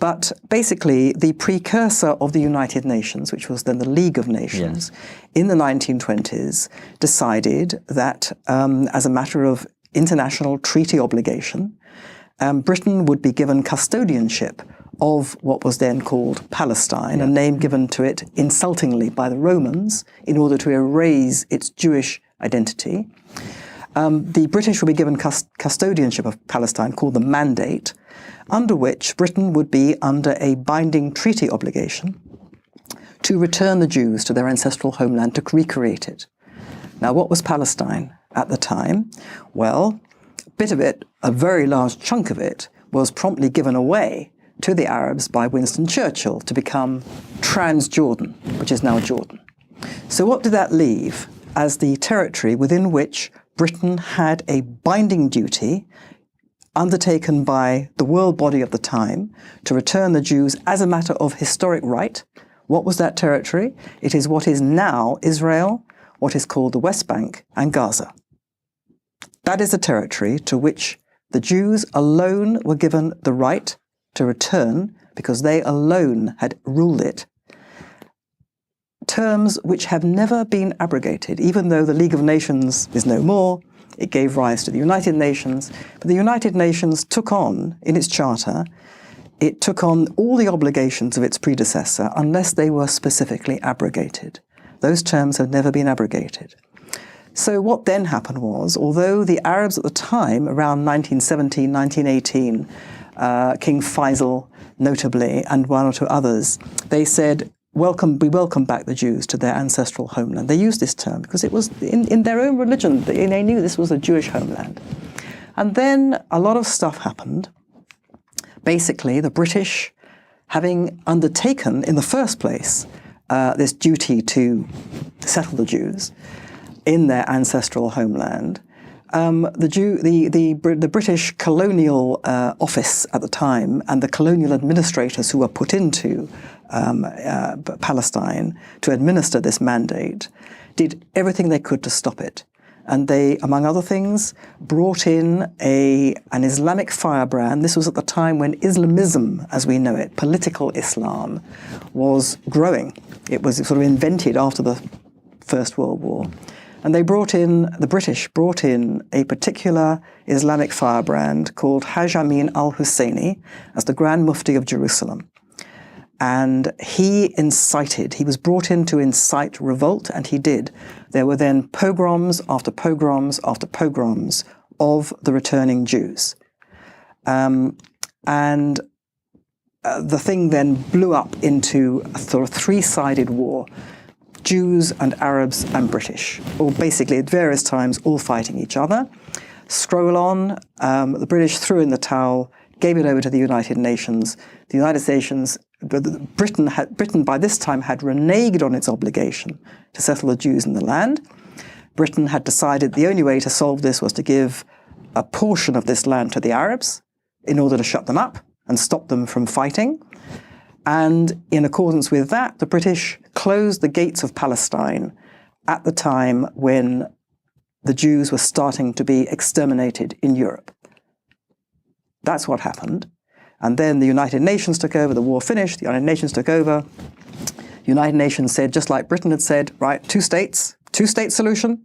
But basically, the precursor of the United Nations, which was then the League of Nations, in the 1920s, decided that as a matter of international treaty obligation, Britain would be given custodianship of what was then called Palestine, a name given to it insultingly by the Romans in order to erase its Jewish identity. The British would be given custodianship of Palestine, called the Mandate, under which Britain would be under a binding treaty obligation to return the Jews to their ancestral homeland, to recreate it. Now, what was Palestine at the time? Well, a bit of it, a very large chunk of it, was promptly given away to the Arabs by Winston Churchill to become Transjordan, which is now Jordan. So what did that leave as the territory within which Britain had a binding duty undertaken by the world body of the time to return the Jews as a matter of historic right? What was that territory? It is what is now Israel, what is called the West Bank, and Gaza. That is the territory to which the Jews alone were given the right to return because they alone had ruled it. Terms which have never been abrogated, even though the League of Nations is no more. It gave rise to the United Nations. But the United Nations took on, in its charter, it took on all the obligations of its predecessor unless they were specifically abrogated. Those terms have never been abrogated. So what then happened was, although the Arabs at the time, around 1917, 1918, King Faisal notably, and one or two others, they said, we welcome back the Jews to their ancestral homeland. They used this term because it was in their own religion. They knew this was a Jewish homeland. And then a lot of stuff happened. Basically, the British, having undertaken in the first place this duty to settle the Jews in their ancestral homeland, the British colonial office at the time and the colonial administrators who were put into Palestine to administer this mandate did everything they could to stop it. And they, among other things, brought in an Islamic firebrand. This was at the time when Islamism, as we know it, political Islam, was growing. It was sort of invented after the First World War. And the British brought in a particular Islamic firebrand called Haj Amin al-Husseini as the Grand Mufti of Jerusalem. And he was brought in to incite revolt, and he did. There were then pogroms after pogroms after pogroms of the returning Jews. The thing then blew up into a sort of three-sided war. Jews and Arabs and British, or basically at various times all fighting each other. Scroll on, the British threw in the towel, gave it over to the United Nations. The United Nations, Britain by this time had reneged on its obligation to settle the Jews in the land. Britain had decided the only way to solve this was to give a portion of this land to the Arabs in order to shut them up and stop them from fighting. And in accordance with that, the British closed the gates of Palestine at the time when the Jews were starting to be exterminated in Europe. That's what happened. And then the United Nations took over, the war finished, the United Nations took over. The United Nations said, just like Britain had said, right, two-state solution,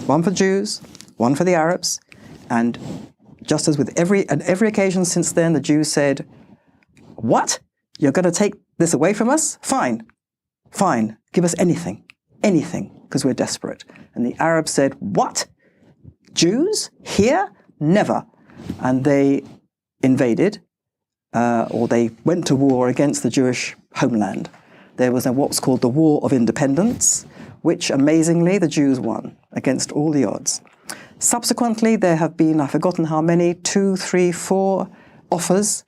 one for Jews, one for the Arabs. And just as with every occasion since then, the Jews said, what? You're going to take this away from us? Fine, give us anything, because we're desperate. And the Arabs said, what? Jews? Here? Never. And they invaded, or they went to war against the Jewish homeland. There was what's called the War of Independence, which amazingly the Jews won against all the odds. Subsequently, there have been, I've forgotten how many, 2, 3, 4 offers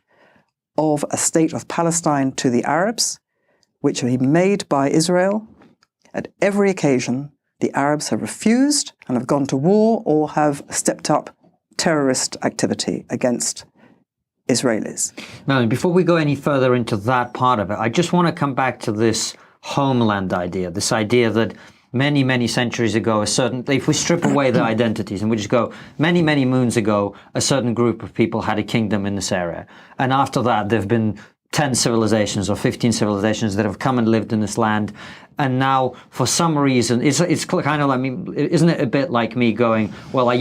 of a state of Palestine to the Arabs, which have been made by Israel. At every occasion, the Arabs have refused and have gone to war or have stepped up terrorist activity against Israelis. Melanie, before we go any further into that part of it, I just want to come back to this homeland idea, this idea that many, many centuries ago, if we strip away their identities and we just go many, many moons ago, a certain group of people had a kingdom in this area. And after that, there have been 10 civilizations or 15 civilizations that have come and lived in this land. And now, for some reason, it's kind of like me, isn't it a bit like me going, well, I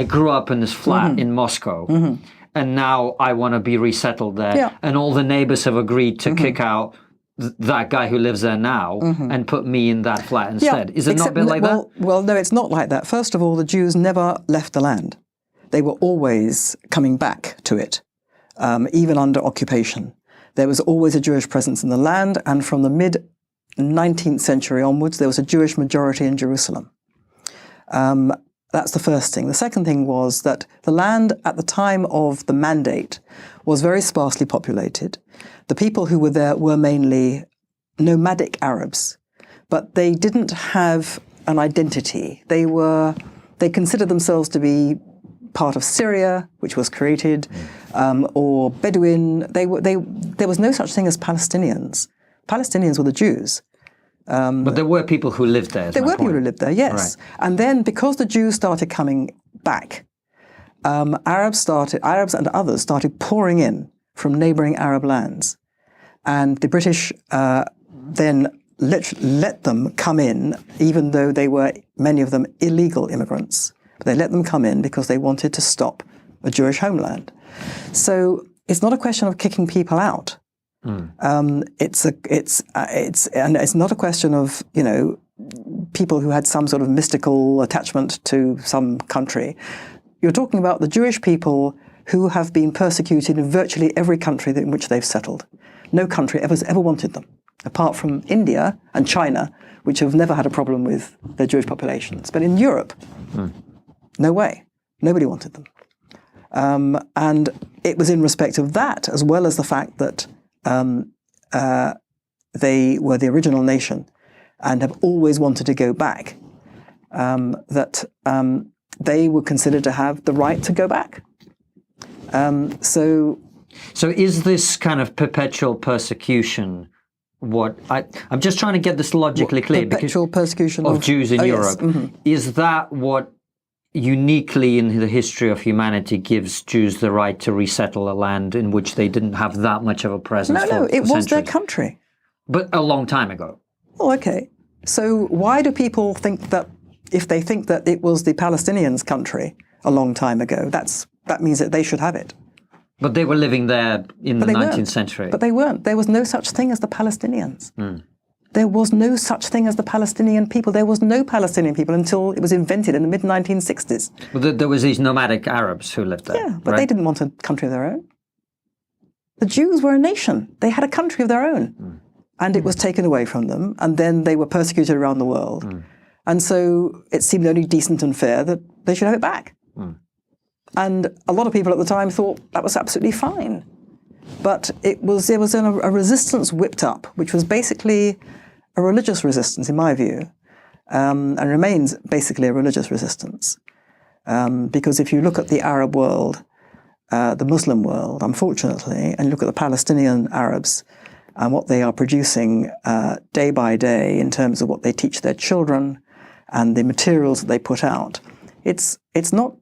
grew up in this flat in Moscow, and now I want to be resettled there. Yeah. And all the neighbors have agreed to kick out that guy who lives there now and put me in that flat instead. Is it not a bit like that? Well, no, it's not like that. First of all, the Jews never left the land. They were always coming back to it, even under occupation. There was always a Jewish presence in the land, and from the mid-19th century onwards, there was a Jewish majority in Jerusalem. That's the first thing. The second thing was that the land at the time of the mandate was very sparsely populated. The people who were there were mainly nomadic Arabs, but they didn't have an identity. They considered themselves to be part of Syria, which was created, or Bedouin. There was no such thing as Palestinians. Palestinians were the Jews. But there were people who lived there. There were people who lived there, yes. Right. And then because the Jews started coming back, Arabs and others started pouring in from neighboring Arab lands. And the British then let them come in, even though they were, many of them, illegal immigrants. But they let them come in because they wanted to stop a Jewish homeland. So it's not a question of kicking people out. It's not a question of, people who had some sort of mystical attachment to some country. You're talking about the Jewish people who have been persecuted in virtually every country in which they've settled. No country ever wanted them. apart from India and China, which have never had a problem with their Jewish populations. But in Europe, no way. Nobody wanted them. And it was in respect of that, as well as the fact that they were the original nation and have always wanted to go back, that they were considered to have the right to go back. So is this kind of perpetual persecution what I'm just trying to get this logically clear? Perpetual persecution of Jews in Europe. Yes. Is that what uniquely in the history of humanity gives Jews the right to resettle a land in which they didn't have that much of a presence? No, it was centuries? their country. But a long time ago. Oh, okay. So why do people think that, if they think that it was the Palestinians' country a long time ago, that means that they should have it? But they were living there in the 19th century. But they weren't. There was no such thing as the Palestinians. There was no such thing as the Palestinian people. There was no Palestinian people until it was invented in the mid-1960s. Well, there was these nomadic Arabs who lived there. Yeah, but they didn't want a country of their own. The Jews were a nation. They had a country of their own. And it was taken away from them. And then they were persecuted around the world. And so it seemed only decent and fair that they should have it back. And a lot of people at the time thought that was absolutely fine. But there was a resistance whipped up, which was basically a religious resistance, in my view, and remains basically a religious resistance. Because if you look at the Arab world, the Muslim world, unfortunately, and look at the Palestinian Arabs and what they are producing day by day in terms of what they teach their children and the materials that they put out, it's not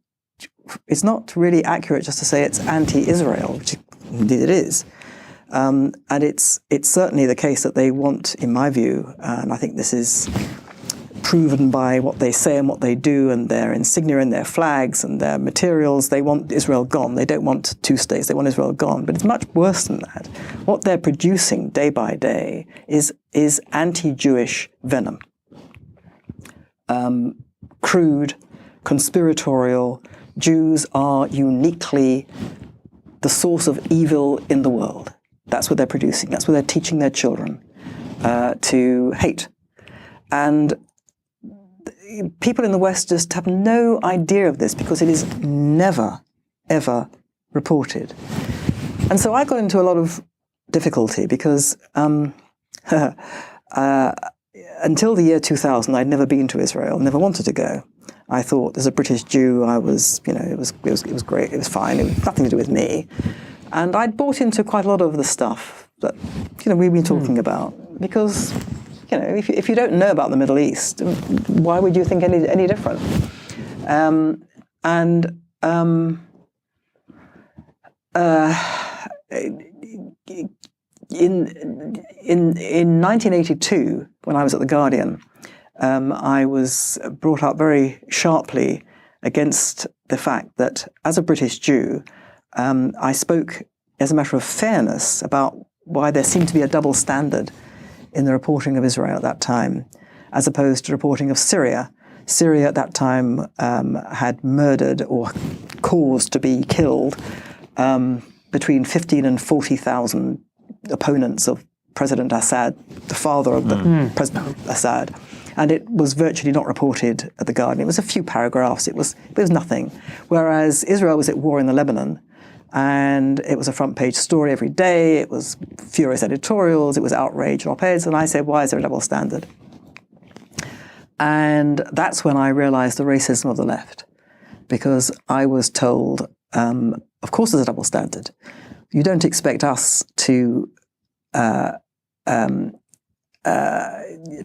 really accurate just to say it's anti-Israel, which indeed it is. And it's certainly the case that they want, in my view, and I think this is proven by what they say and what they do and their insignia and their flags and their materials, they want Israel gone. They don't want two states, they want Israel gone. But it's much worse than that. What they're producing day by day is anti-Jewish venom. Crude, conspiratorial. Jews are uniquely the source of evil in the world. That's what they're producing. That's what they're teaching their children to hate. And people in the West just have no idea of this because it is never, ever reported. And so I got into a lot of difficulty because until the year 2000, I'd never been to Israel, never wanted to go. I thought, as a British Jew, it was great, it was fine, it was nothing to do with me. And I'd bought into quite a lot of the stuff that, we've been talking about. Because, if you don't know about the Middle East, why would you think any different? In 1982, when I was at The Guardian, I was brought up very sharply against the fact that, as a British Jew, I spoke, as a matter of fairness, about why there seemed to be a double standard in the reporting of Israel at that time, as opposed to reporting of Syria. Syria at that time had murdered or caused to be killed between 15 and 40,000 opponents of President Assad, the father of the President Assad. And it was virtually not reported at The Guardian. It was a few paragraphs. It was nothing. Whereas Israel was at war in the Lebanon, and it was a front-page story every day. It was furious editorials. It was outrage and op-eds. And I said, why is there a double standard? And that's when I realized the racism of the left, because I was told, of course there's a double standard. You don't expect us to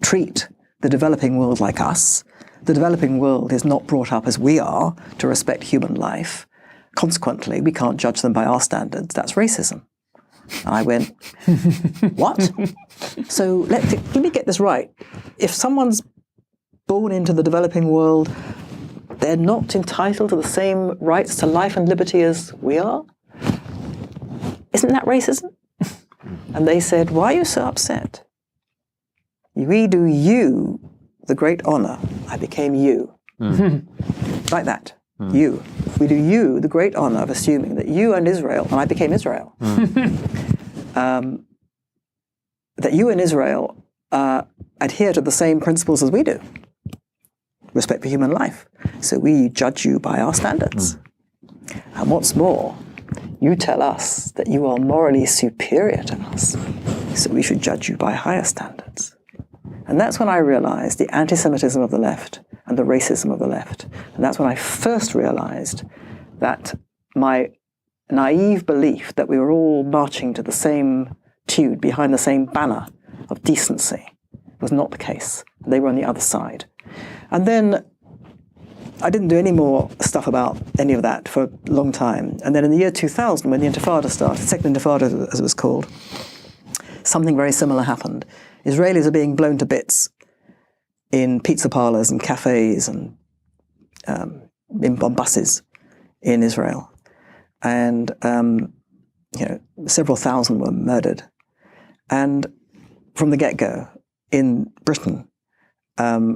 treat the developing world like us. The developing world is not brought up as we are to respect human life. Consequently, we can't judge them by our standards. That's racism. And I went, what? So let me get this right. If someone's born into the developing world, they're not entitled to the same rights to life and liberty as we are? Isn't that racism? And they said, why are you so upset? We do you the great honor. I became you. Like that. You. We do you the great honor of assuming that you and Israel, and I became Israel. that you in Israel adhere to the same principles as we do. Respect for human life. So we judge you by our standards. And what's more, you tell us that you are morally superior to us, so we should judge you by higher standards. And that's when I realized the anti-Semitism of the left and the racism of the left. And that's when I first realized that my naive belief that we were all marching to the same tune, behind the same banner of decency, was not the case. They were on the other side. And then I didn't do any more stuff about any of that for a long time. And then in the year 2000, when the Intifada started, Second Intifada as it was called, something very similar happened. Israelis are being blown to bits in pizza parlors and cafes and on buses in Israel. And several thousand were murdered. And from the get-go, in Britain,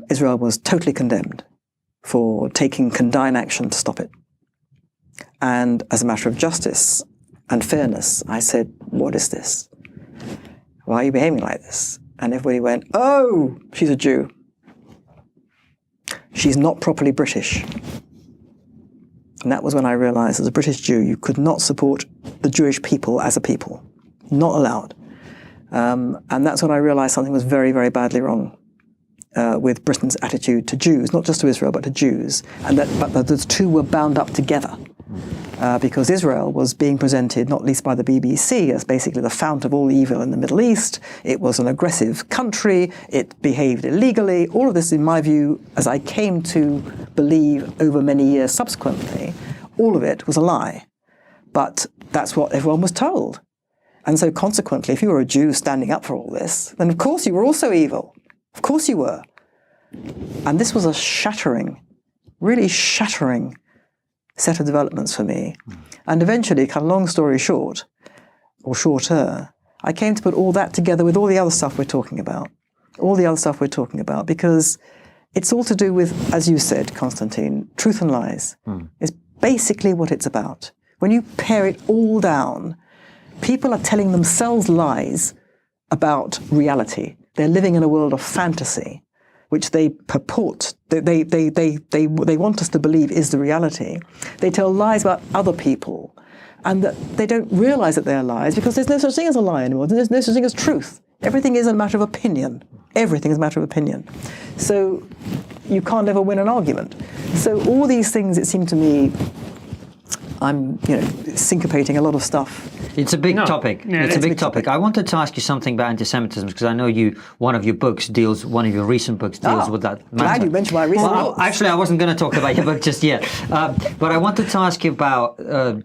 Israel was totally condemned for taking condign action to stop it. And as a matter of justice and fairness, I said, what is this? Why are you behaving like this? And everybody went, oh, she's a Jew. She's not properly British. And that was when I realized, as a British Jew, you could not support the Jewish people as a people. Not allowed. And that's when I realized something was very, very badly wrong with Britain's attitude to Jews, not just to Israel, but to Jews. But the two were bound up together. Because Israel was being presented, not least by the BBC, as basically the fount of all evil in the Middle East. It was an aggressive country. It behaved illegally. All of this, in my view, as I came to believe over many years subsequently, all of it was a lie. But that's what everyone was told. And so consequently, if you were a Jew standing up for all this, then of course you were also evil. Of course you were. And this was a shattering, really shattering set of developments for me. And eventually, kind of long story short, or shorter, I came to put all that together with all the other stuff we're talking about. All the other stuff we're talking about, because it's all to do with, as you said, Constantine, truth and lies. Is basically what it's about. When you pare it all down, people are telling themselves lies about reality. They're living in a world of fantasy, which they purport, they want us to believe is the reality. They tell lies about other people, and that they don't realize that they're lies, because there's no such thing as a lie anymore. There's no such thing as truth. Everything is a matter of opinion. Everything is a matter of opinion. So you can't ever win an argument. So all these things, it seemed to me, I'm syncopating a lot of stuff. It's a big topic. Yeah, it's a big topic. I wanted to ask you something about anti-Semitism, because I know one of your recent books deals with that matter. Glad you mentioned my recent book. Actually, I wasn't going to talk about your book just yet. But I wanted to ask you about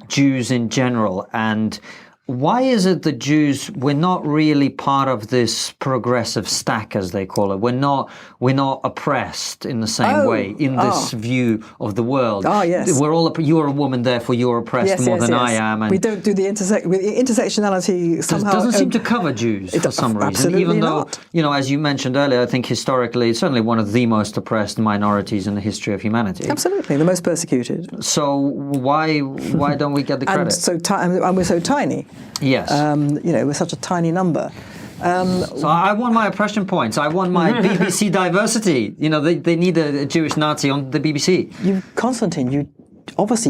Jews in general, and why is it that Jews, we're not really part of this progressive stack, as they call it? We're not oppressed in the same way in this view of the world. Yes. We're all you're a woman, therefore you're oppressed more than I am. And we don't do the intersectionality somehow. Doesn't seem to cover Jews for some reason, absolutely even though not. as you mentioned earlier, I think historically it's certainly one of the most oppressed minorities in the history of humanity. Absolutely, the most persecuted. So why don't we get the credit? And we're so tiny. Yes. We're such a tiny number. So I want my oppression points. I want my BBC diversity. They need a Jewish Nazi on the BBC. Constantine, you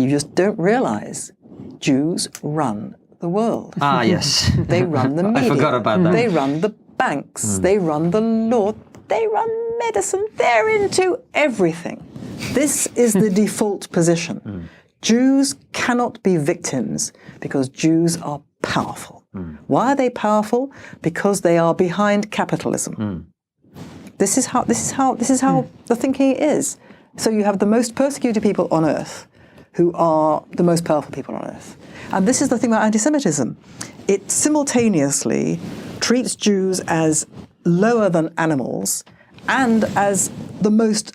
just don't realize Jews run the world. Ah, yes. They run the media. I forgot about that. They run the banks. They run the law. They run medicine. They're into everything. This is the default position. Jews cannot be victims because Jews are powerful. Why are they powerful? Because they are behind capitalism. This is how the thinking is. So you have the most persecuted people on earth who are the most powerful people on earth. And this is the thing about anti-Semitism. It simultaneously treats Jews as lower than animals and as the most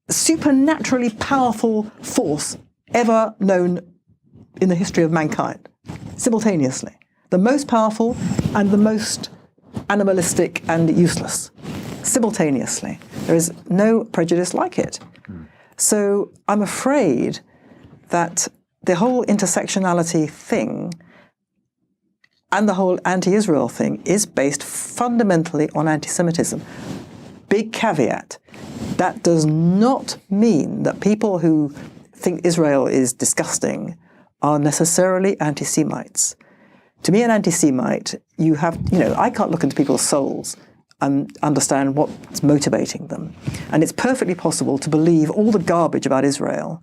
supernaturally powerful force ever known in the history of mankind. Simultaneously. The most powerful and the most animalistic and useless. Simultaneously. There is no prejudice like it. So I'm afraid that the whole intersectionality thing, and the whole anti-Israel thing is based fundamentally on anti-Semitism. Big caveat. That does not mean that people who think Israel is disgusting are necessarily anti-Semites. To me, an anti-Semite, I can't look into people's souls and understand what's motivating them. And it's perfectly possible to believe all the garbage about Israel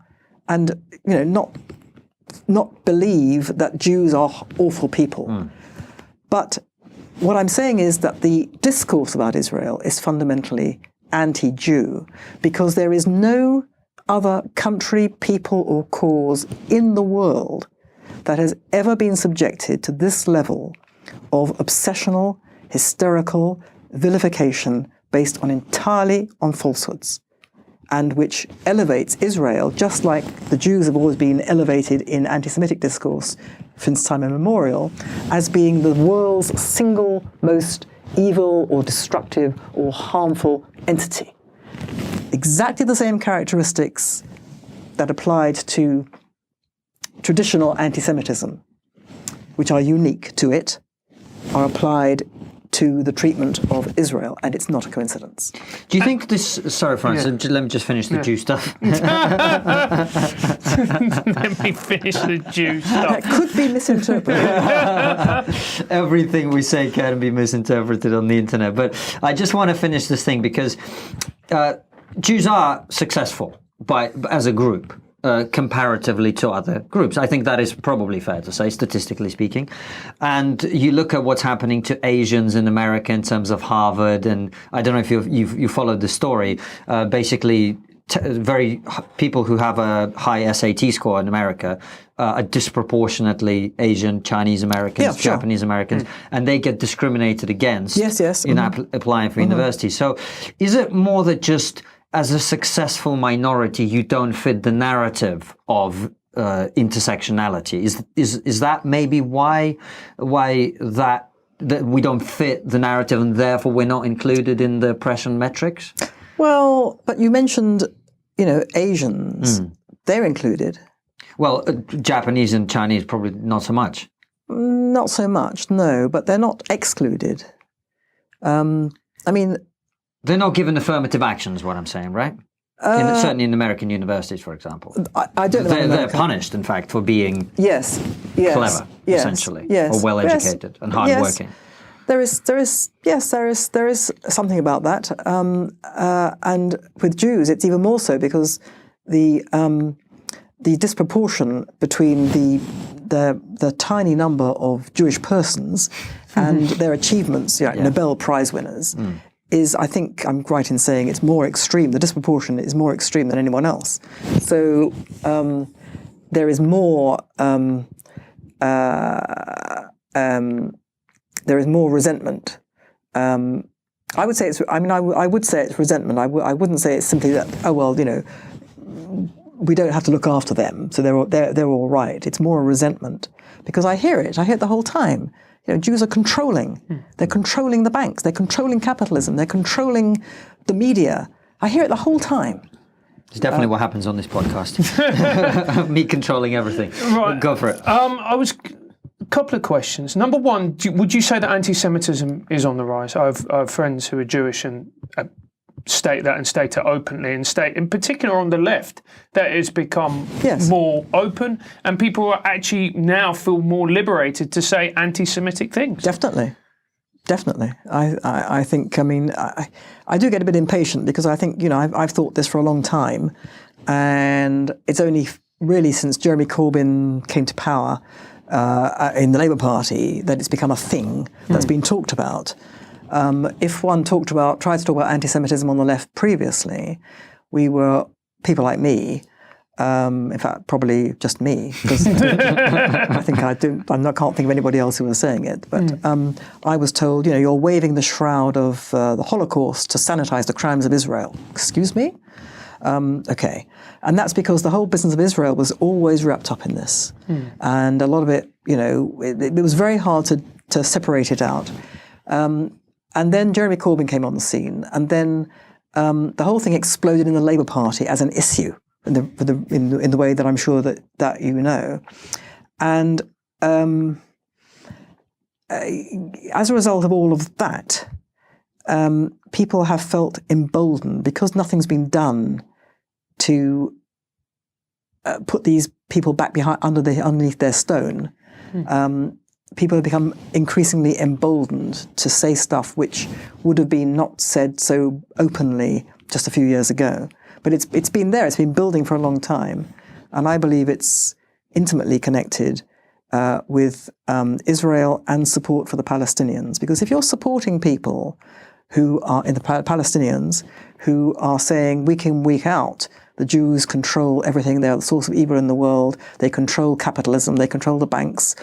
and, not believe that Jews are awful people. But what I'm saying is that the discourse about Israel is fundamentally anti-Jew because there is no other country, people or cause in the world that has ever been subjected to this level of obsessional, hysterical vilification based entirely on falsehoods, and which elevates Israel, just like the Jews have always been elevated in anti-Semitic discourse since time immemorial, as being the world's single most evil or destructive or harmful entity. Exactly the same characteristics that applied to traditional anti-Semitism, which are unique to it, are applied to the treatment of Israel, and it's not a coincidence. Do you think this... Sorry, Francis, let me just finish the Jew stuff. Let me finish the Jew stuff. That could be misinterpreted. Everything we say can be misinterpreted on the internet. But I just want to finish this thing because Jews are successful as a group. Comparatively to other groups. I think that is probably fair to say, statistically speaking. And you look at what's happening to Asians in America in terms of Harvard, and I don't know if you followed the story. Basically, people who have a high SAT score in America are disproportionately Asian, Chinese Americans, Japanese Americans, and they get discriminated against in applying for universities. So is it more that just as a successful minority, you don't fit the narrative of intersectionality? Is that maybe why that we don't fit the narrative and therefore we're not included in the oppression metrics? Well, but you mentioned, Asians. They're included. Well, Japanese and Chinese probably not so much. Not so much, no, but they're not excluded. They're not given affirmative action, is what I'm saying, right? Certainly in American universities, for example. I don't know. They're punished, in fact, for being clever, essentially, or well-educated and hard-working. There is something about that. And with Jews, it's even more so because the disproportion between the tiny number of Jewish persons and their achievements, Nobel Prize winners, is, I think I'm right in saying, it's more extreme. The disproportion is more extreme than anyone else. So there is more resentment. I would say it's. I would say it's resentment. I wouldn't say it's simply that. Oh well, we don't have to look after them, so they're all right. It's more a resentment because I hear it. I hear it the whole time. Jews are controlling. They're controlling the banks. They're controlling capitalism. They're controlling the media. I hear it the whole time. It's definitely what happens on this podcast. Me controlling everything. Right. Go for it. A couple of questions. Number one, would you say that anti-Semitism is on the rise? I have friends who are Jewish and state that and state it openly, and state in particular on the left that it's become more open and people are actually now feel more liberated to say anti-Semitic things. Definitely. I think, I do get a bit impatient because I think, I've thought this for a long time, and it's only really since Jeremy Corbyn came to power in the Labour Party that it's become a thing that's been talked about. If one tried to talk about anti-Semitism on the left previously, we were people like me. In fact, probably just me, because I think can't think of anybody else who was saying it. But I was told, you're waving the shroud of the Holocaust to sanitize the crimes of Israel. Excuse me? Okay. And that's because the whole business of Israel was always wrapped up in this. And a lot of it, it was very hard to separate it out. And then Jeremy Corbyn came on the scene, and then the whole thing exploded in the Labour Party as an issue in the way that I'm sure that you know. And as a result of all of that, people have felt emboldened because nothing's been done to put these people back behind underneath their stone. People have become increasingly emboldened to say stuff which would have been not said so openly just a few years ago. But it's been there. It's been building for a long time, and I believe it's intimately connected with Israel and support for the Palestinians. Because if you're supporting people who are in the Palestinians who are saying week in, week out, the Jews control everything, they're the source of evil in the world, they control capitalism, they control the banks,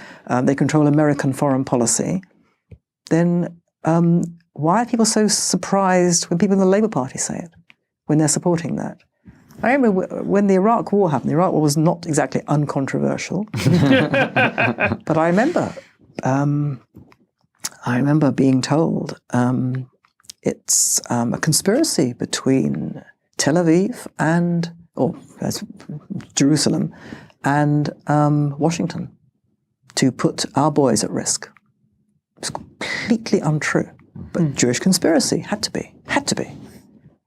they control American foreign policy, then why are people so surprised when people in the Labour Party say it, when they're supporting that? I remember when the Iraq War happened, the Iraq War was not exactly uncontroversial, but I remember being told it's a conspiracy between Tel Aviv and, Jerusalem and Washington to put our boys at risk. It's completely untrue, but Jewish conspiracy had to be.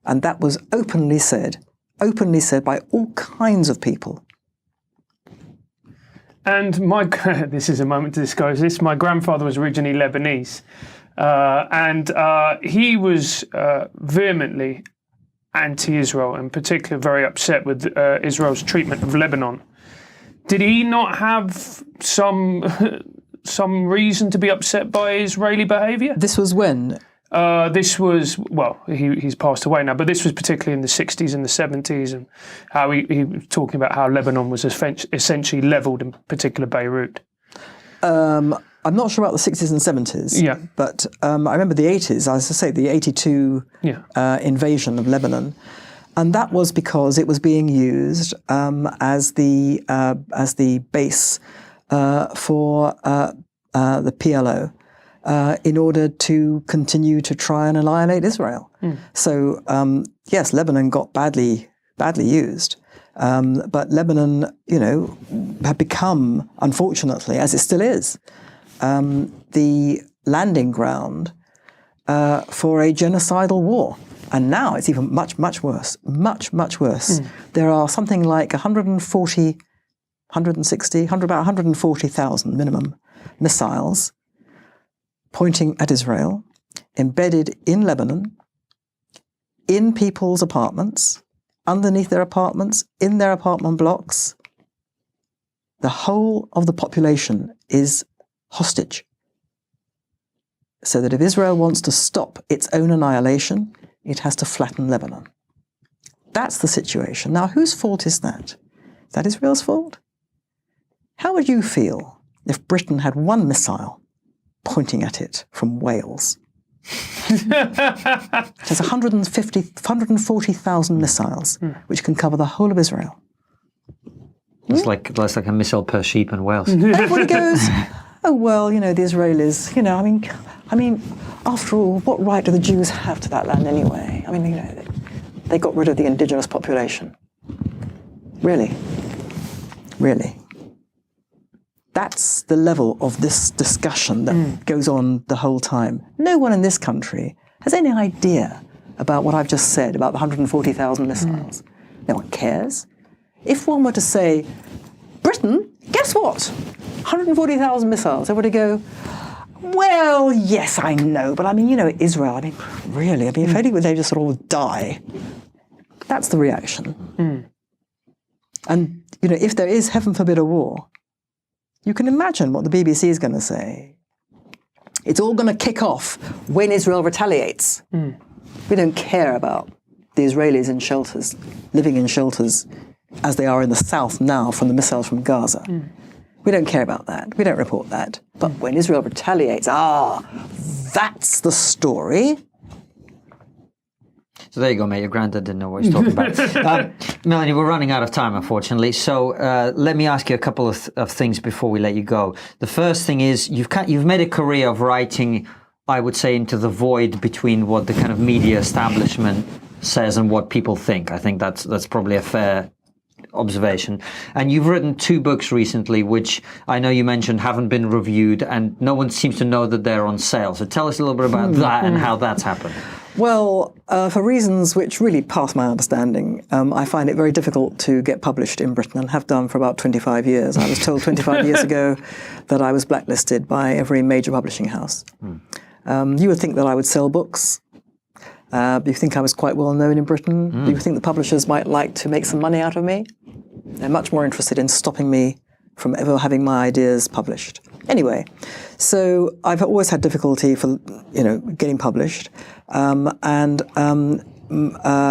And that was openly said by all kinds of people. And this is a moment to disclose this. My grandfather was originally Lebanese, and he was vehemently anti-Israel, in particular very upset with Israel's treatment of Lebanon. Did he not have some reason to be upset by Israeli behaviour? This was when? This was, he's passed away now, but this was particularly in the 60s and the 70s, and how he was talking about how Lebanon was essentially levelled, in particular Beirut. I'm not sure about the 60s and 70s, yeah. But I remember the 80s, as I say, the 82 invasion of Lebanon. And that was because it was being used as the base for the PLO in order to continue to try and annihilate Israel. So, yes, Lebanon got badly used. But Lebanon, had become, unfortunately, as it still is, the landing ground for a genocidal war. And now it's even much, much worse, much, much worse. There are something like 140,000 minimum missiles pointing at Israel, embedded in Lebanon, in people's apartments, underneath their apartments, in their apartment blocks. The whole of the population is hostage. So that if Israel wants to stop its own annihilation, it has to flatten Lebanon. That's the situation. Now, whose fault is that? Is that Israel's fault? How would you feel if Britain had one missile pointing at it from Wales? There's 140,000 missiles, which can cover the whole of Israel. It's like a missile per sheep in Wales. Everybody goes, oh, well, the Israelis, I mean, after all, what right do the Jews have to that land anyway? I mean, they got rid of the indigenous population. Really? Really? That's the level of this discussion that goes on the whole time. No one in this country has any idea about what I've just said about the 140,000 missiles. No one cares. If one were to say, Britain, guess what? 140,000 missiles. Everybody go, well, yes, I know, but I mean, Israel, really, if only they just all die. That's the reaction. And, if there is, heaven forbid, a war, you can imagine what the BBC is going to say. It's all going to kick off when Israel retaliates. We don't care about the Israelis in shelters, living in shelters, as they are in the south now from the missiles from Gaza. We don't care about that. We don't report that. But when Israel retaliates, that's the story. So there you go, mate. Your granddad didn't know what he's talking about. Melanie, we're running out of time, unfortunately. So let me ask you a couple of things before we let you go. The first thing is you've made a career of writing, I would say, into the void between what the kind of media establishment says and what people think. I think that's probably a fair observation. And you've written 2 books recently, which I know you mentioned haven't been reviewed, and no one seems to know that they're on sale. So tell us a little bit about that and how that's happened. Well, for reasons which really pass my understanding, I find it very difficult to get published in Britain, and have done for about 25 years. I was told 25 years ago that I was blacklisted by every major publishing house. You would think that I would sell books. You think I was quite well known in Britain. You think the publishers might like to make some money out of me. They're much more interested in stopping me from ever having my ideas published. Anyway, so I've always had difficulty for getting published, and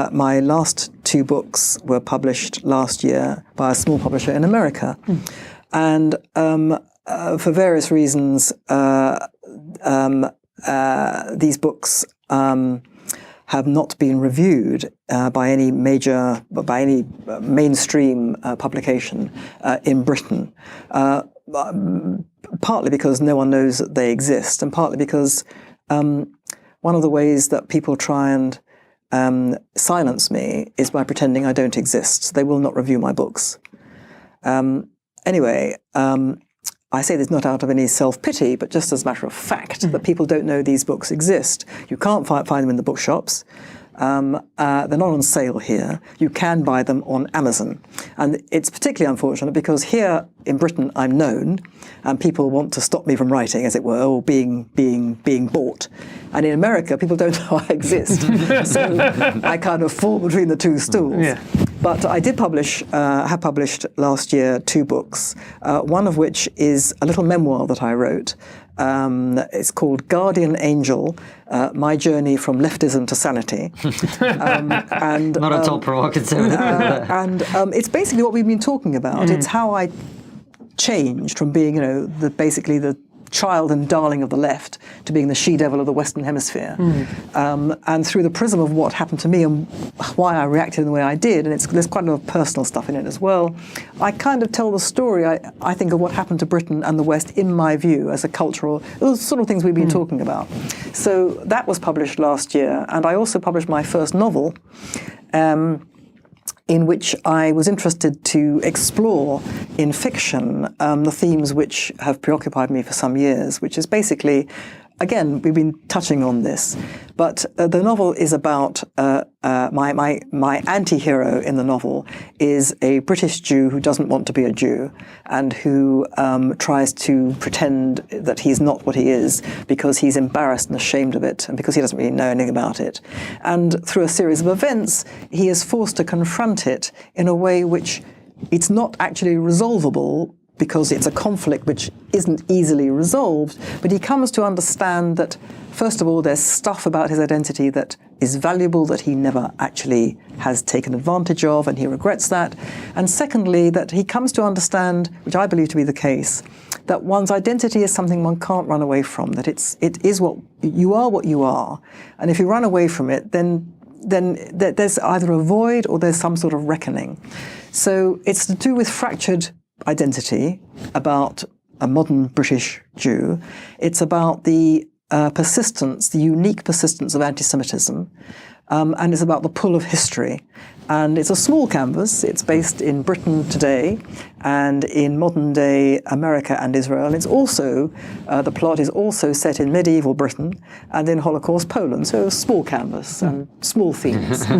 my last 2 books were published last year by a small publisher in America, and for various reasons, these books have not been reviewed by any mainstream publication in Britain. Partly because no one knows that they exist, and partly because one of the ways that people try and silence me is by pretending I don't exist. They will not review my books. Anyway, I say this not out of any self-pity, but just as a matter of fact, that people don't know these books exist. You can't find them in the bookshops. They're not on sale here. You can buy them on Amazon. And it's particularly unfortunate because here in Britain I'm known, and people want to stop me from writing, as it were, or being bought. And in America, people don't know I exist. So I kind of fall between the 2 stools. Yeah. But I did have published last year 2 books, one of which is a little memoir that I wrote. It's called Guardian Angel, My Journey from Leftism to Sanity. And not at all provocative. And it's basically what we've been talking about. It's how I changed from being, basically the child and darling of the left to being the she-devil of the Western Hemisphere. And through the prism of what happened to me and why I reacted in the way I did, and there's quite a lot of personal stuff in it as well, I kind of tell the story, I think, of what happened to Britain and the West in my view as a cultural, those sort of things we've been talking about. So that was published last year, and I also published my first novel, in which I was interested to explore in fiction the themes which have preoccupied me for some years, which is basically, again, we've been touching on this, but the novel is about my anti-hero in the novel is a British Jew who doesn't want to be a Jew and who tries to pretend that he's not what he is because he's embarrassed and ashamed of it and because he doesn't really know anything about it. And through a series of events, he is forced to confront it in a way which it's not actually resolvable because it's a conflict which isn't easily resolved, but he comes to understand that, first of all, there's stuff about his identity that is valuable that he never actually has taken advantage of, and he regrets that. And secondly, that he comes to understand, which I believe to be the case, that one's identity is something one can't run away from, that it is what you are, and if you run away from it, then there's either a void or there's some sort of reckoning. So it's to do with fractured identity, about a modern British Jew. It's about the persistence, the unique persistence of anti-Semitism, and it's about the pull of history. And it's a small canvas. It's based in Britain today and in modern-day America and Israel. And it's also, the plot is also set in medieval Britain and in Holocaust Poland. So a small canvas and small themes. So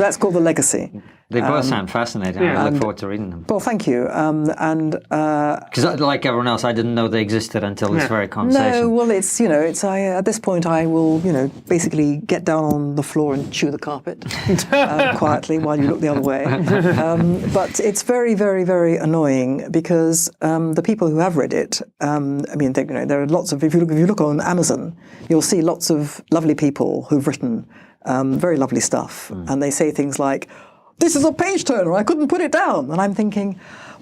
that's called The Legacy. They both sound fascinating. I look forward to reading them. Well, thank you. Because like everyone else, I didn't know they existed until this very conversation. No, well, it's at this point I will, basically get down on the floor and chew the carpet quietly while you look the other way. But it's very, very, very annoying because the people who have read it, there are lots of. If you look on Amazon, you'll see lots of lovely people who've written very lovely stuff, and they say things like, "This is a page turner, I couldn't put it down." And I'm thinking,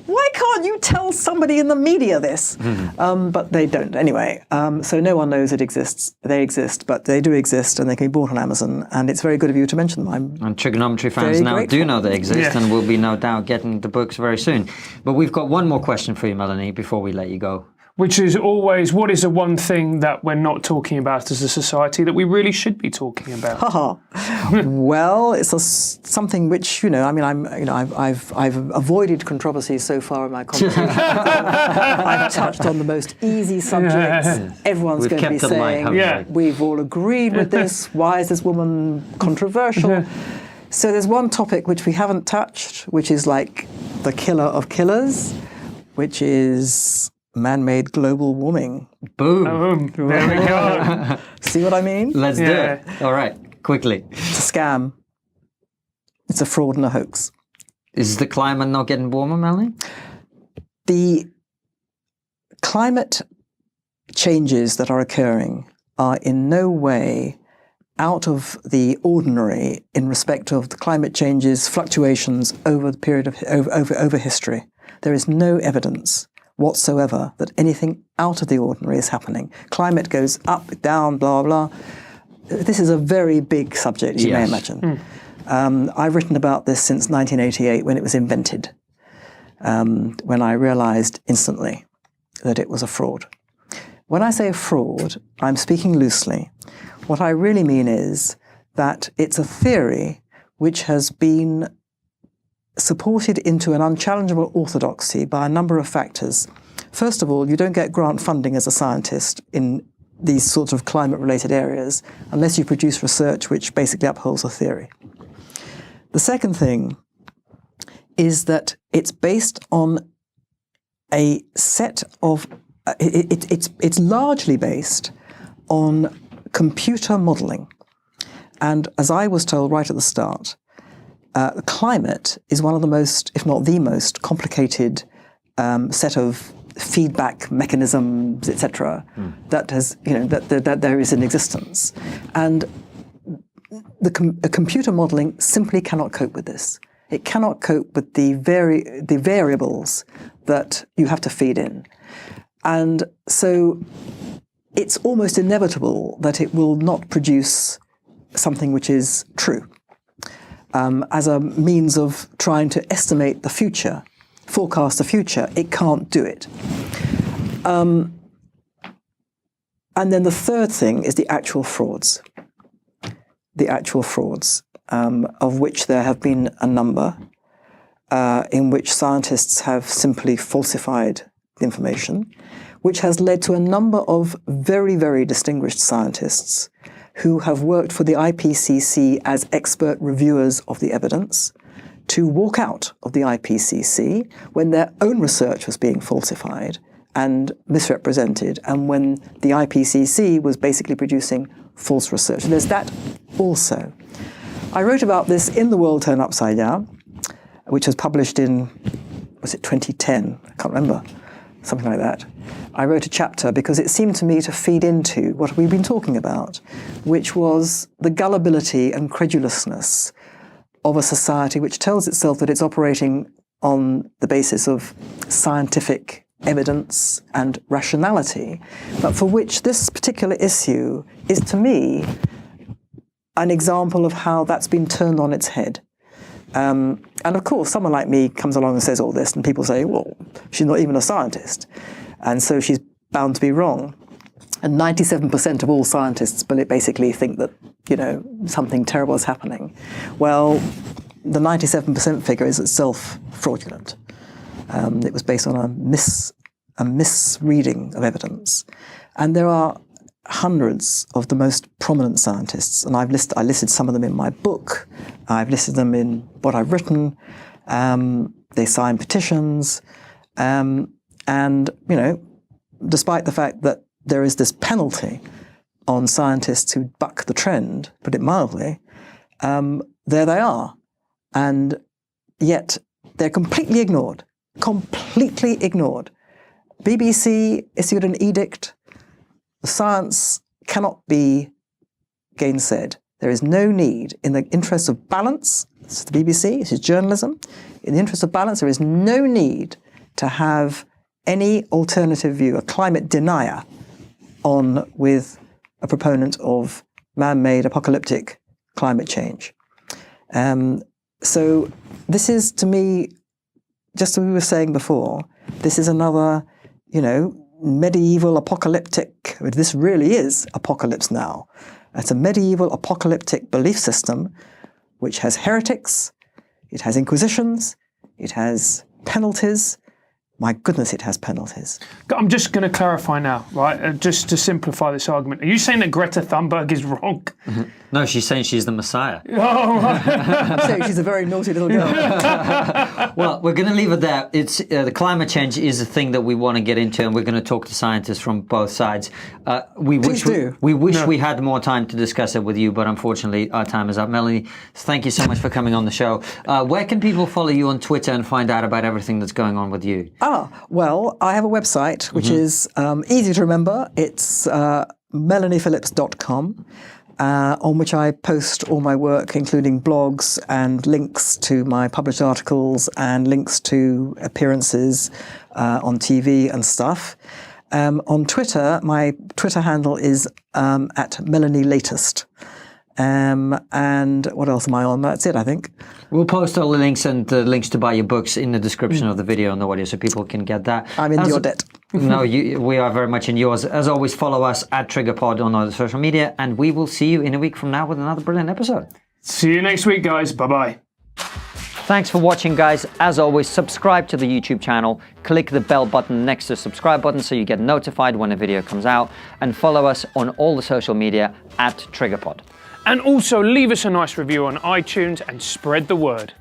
why can't you tell somebody in the media this? But they don't. Anyway, so no one knows it exists. They exist, but they do exist, and they can be bought on Amazon, and it's very good of you to mention them. And trigonometry fans now do know they exist, and will be no doubt getting the books very soon. But we've got one more question for you, Melanie, before we let you go. Which is always, what is the one thing that we're not talking about as a society that we really should be talking about? Well, it's something which, I've avoided controversy so far in my conversation. I've touched on the most easy subjects. Everyone's going to be saying, we've all agreed with this. Why is this woman controversial? So there's one topic which we haven't touched, which is like the killer of killers, which is man-made global warming. Boom. There we go. See what I mean? Let's do it. All right, quickly. It's a scam. It's a fraud and a hoax. Is the climate not getting warmer, Melanie? The climate changes that are occurring are in no way out of the ordinary in respect of the climate changes, fluctuations over the period of over history. There is no evidence whatsoever that anything out of the ordinary is happening. Climate goes up, down, blah, blah. This is a very big subject, you may imagine. I've written about this since 1988 when it was invented, when I realized instantly that it was a fraud. When I say fraud, I'm speaking loosely. What I really mean is that it's a theory which has been supported into an unchallengeable orthodoxy by a number of factors. First of all, you don't get grant funding as a scientist in these sorts of climate-related areas unless you produce research which basically upholds a theory. The second thing is that it's based on a set of, it's largely based on computer modeling. And as I was told right at the start, climate is one of the most, if not the most, complicated set of feedback mechanisms, etc., that has, that there is in existence, and the computer modeling simply cannot cope with this. It cannot cope with the variables that you have to feed in, and so it's almost inevitable that it will not produce something which is true. As a means of trying to estimate the future, forecast the future, it can't do it. And then the third thing is the actual frauds. The actual frauds, of which there have been a number, in which scientists have simply falsified the information, which has led to a number of very, very distinguished scientists who have worked for the IPCC as expert reviewers of the evidence, to walk out of the IPCC when their own research was being falsified and misrepresented, and when the IPCC was basically producing false research. And there's that also. I wrote about this in The World Turned Upside Down, which was published in, was it 2010? I can't remember. Something like that. I wrote a chapter because it seemed to me to feed into what we've been talking about, which was the gullibility and credulousness of a society which tells itself that it's operating on the basis of scientific evidence and rationality, but for which this particular issue is, to me, an example of how that's been turned on its head. And of course, someone like me comes along and says all this, and people say, well, she's not even a scientist, and so she's bound to be wrong. And 97% of all scientists basically think that, something terrible is happening. Well, the 97% figure is itself fraudulent. It was based on a misreading of evidence. And there are hundreds of the most prominent scientists, and I listed some of them in my book. I've listed them in what I've written. They sign petitions, and despite the fact that there is this penalty on scientists who buck the trend, put it mildly, there they are, and yet they're completely ignored. Completely ignored. BBC issued an edict. The science cannot be gainsaid. There is no need, in the interest of balance, this is the BBC, this is journalism, in the interest of balance, there is no need to have any alternative view, a climate denier, on with a proponent of man-made apocalyptic climate change. So this is, to me, just as we were saying before, this is another, medieval apocalyptic, this really is apocalypse now. It's a medieval apocalyptic belief system which has heretics, it has inquisitions, it has penalties. My goodness, it has penalties. I'm just going to clarify now, right? Just to simplify this argument. Are you saying that Greta Thunberg is wrong? No, she's saying she's the Messiah. Oh, right. I'm saying she's a very naughty little girl. Well, we're going to leave it there. It's the climate change is a thing that we want to get into, and we're going to talk to scientists from both sides. We wish we had more time to discuss it with you, but unfortunately our time is up. Melanie, thank you so much for coming on the show. Where can people follow you on Twitter and find out about everything that's going on with you? Well, I have a website which is easy to remember. It's melaniephillips.com. On which I post all my work, including blogs and links to my published articles and links to appearances on TV and stuff. On Twitter, my Twitter handle is at Melanie Latest. And what else am I on? That's it, I think. We'll post all the links and the links to buy your books in the description of the video and the audio so people can get that. I'm in your debt. No, we are very much in yours. As always, follow us at TriggerPod on all the social media, and we will see you in a week from now with another brilliant episode. See you next week, guys. Bye-bye. Thanks for watching, guys. As always, subscribe to the YouTube channel, click the bell button next to the subscribe button so you get notified when a video comes out, and follow us on all the social media at TriggerPod. And also leave us a nice review on iTunes and spread the word.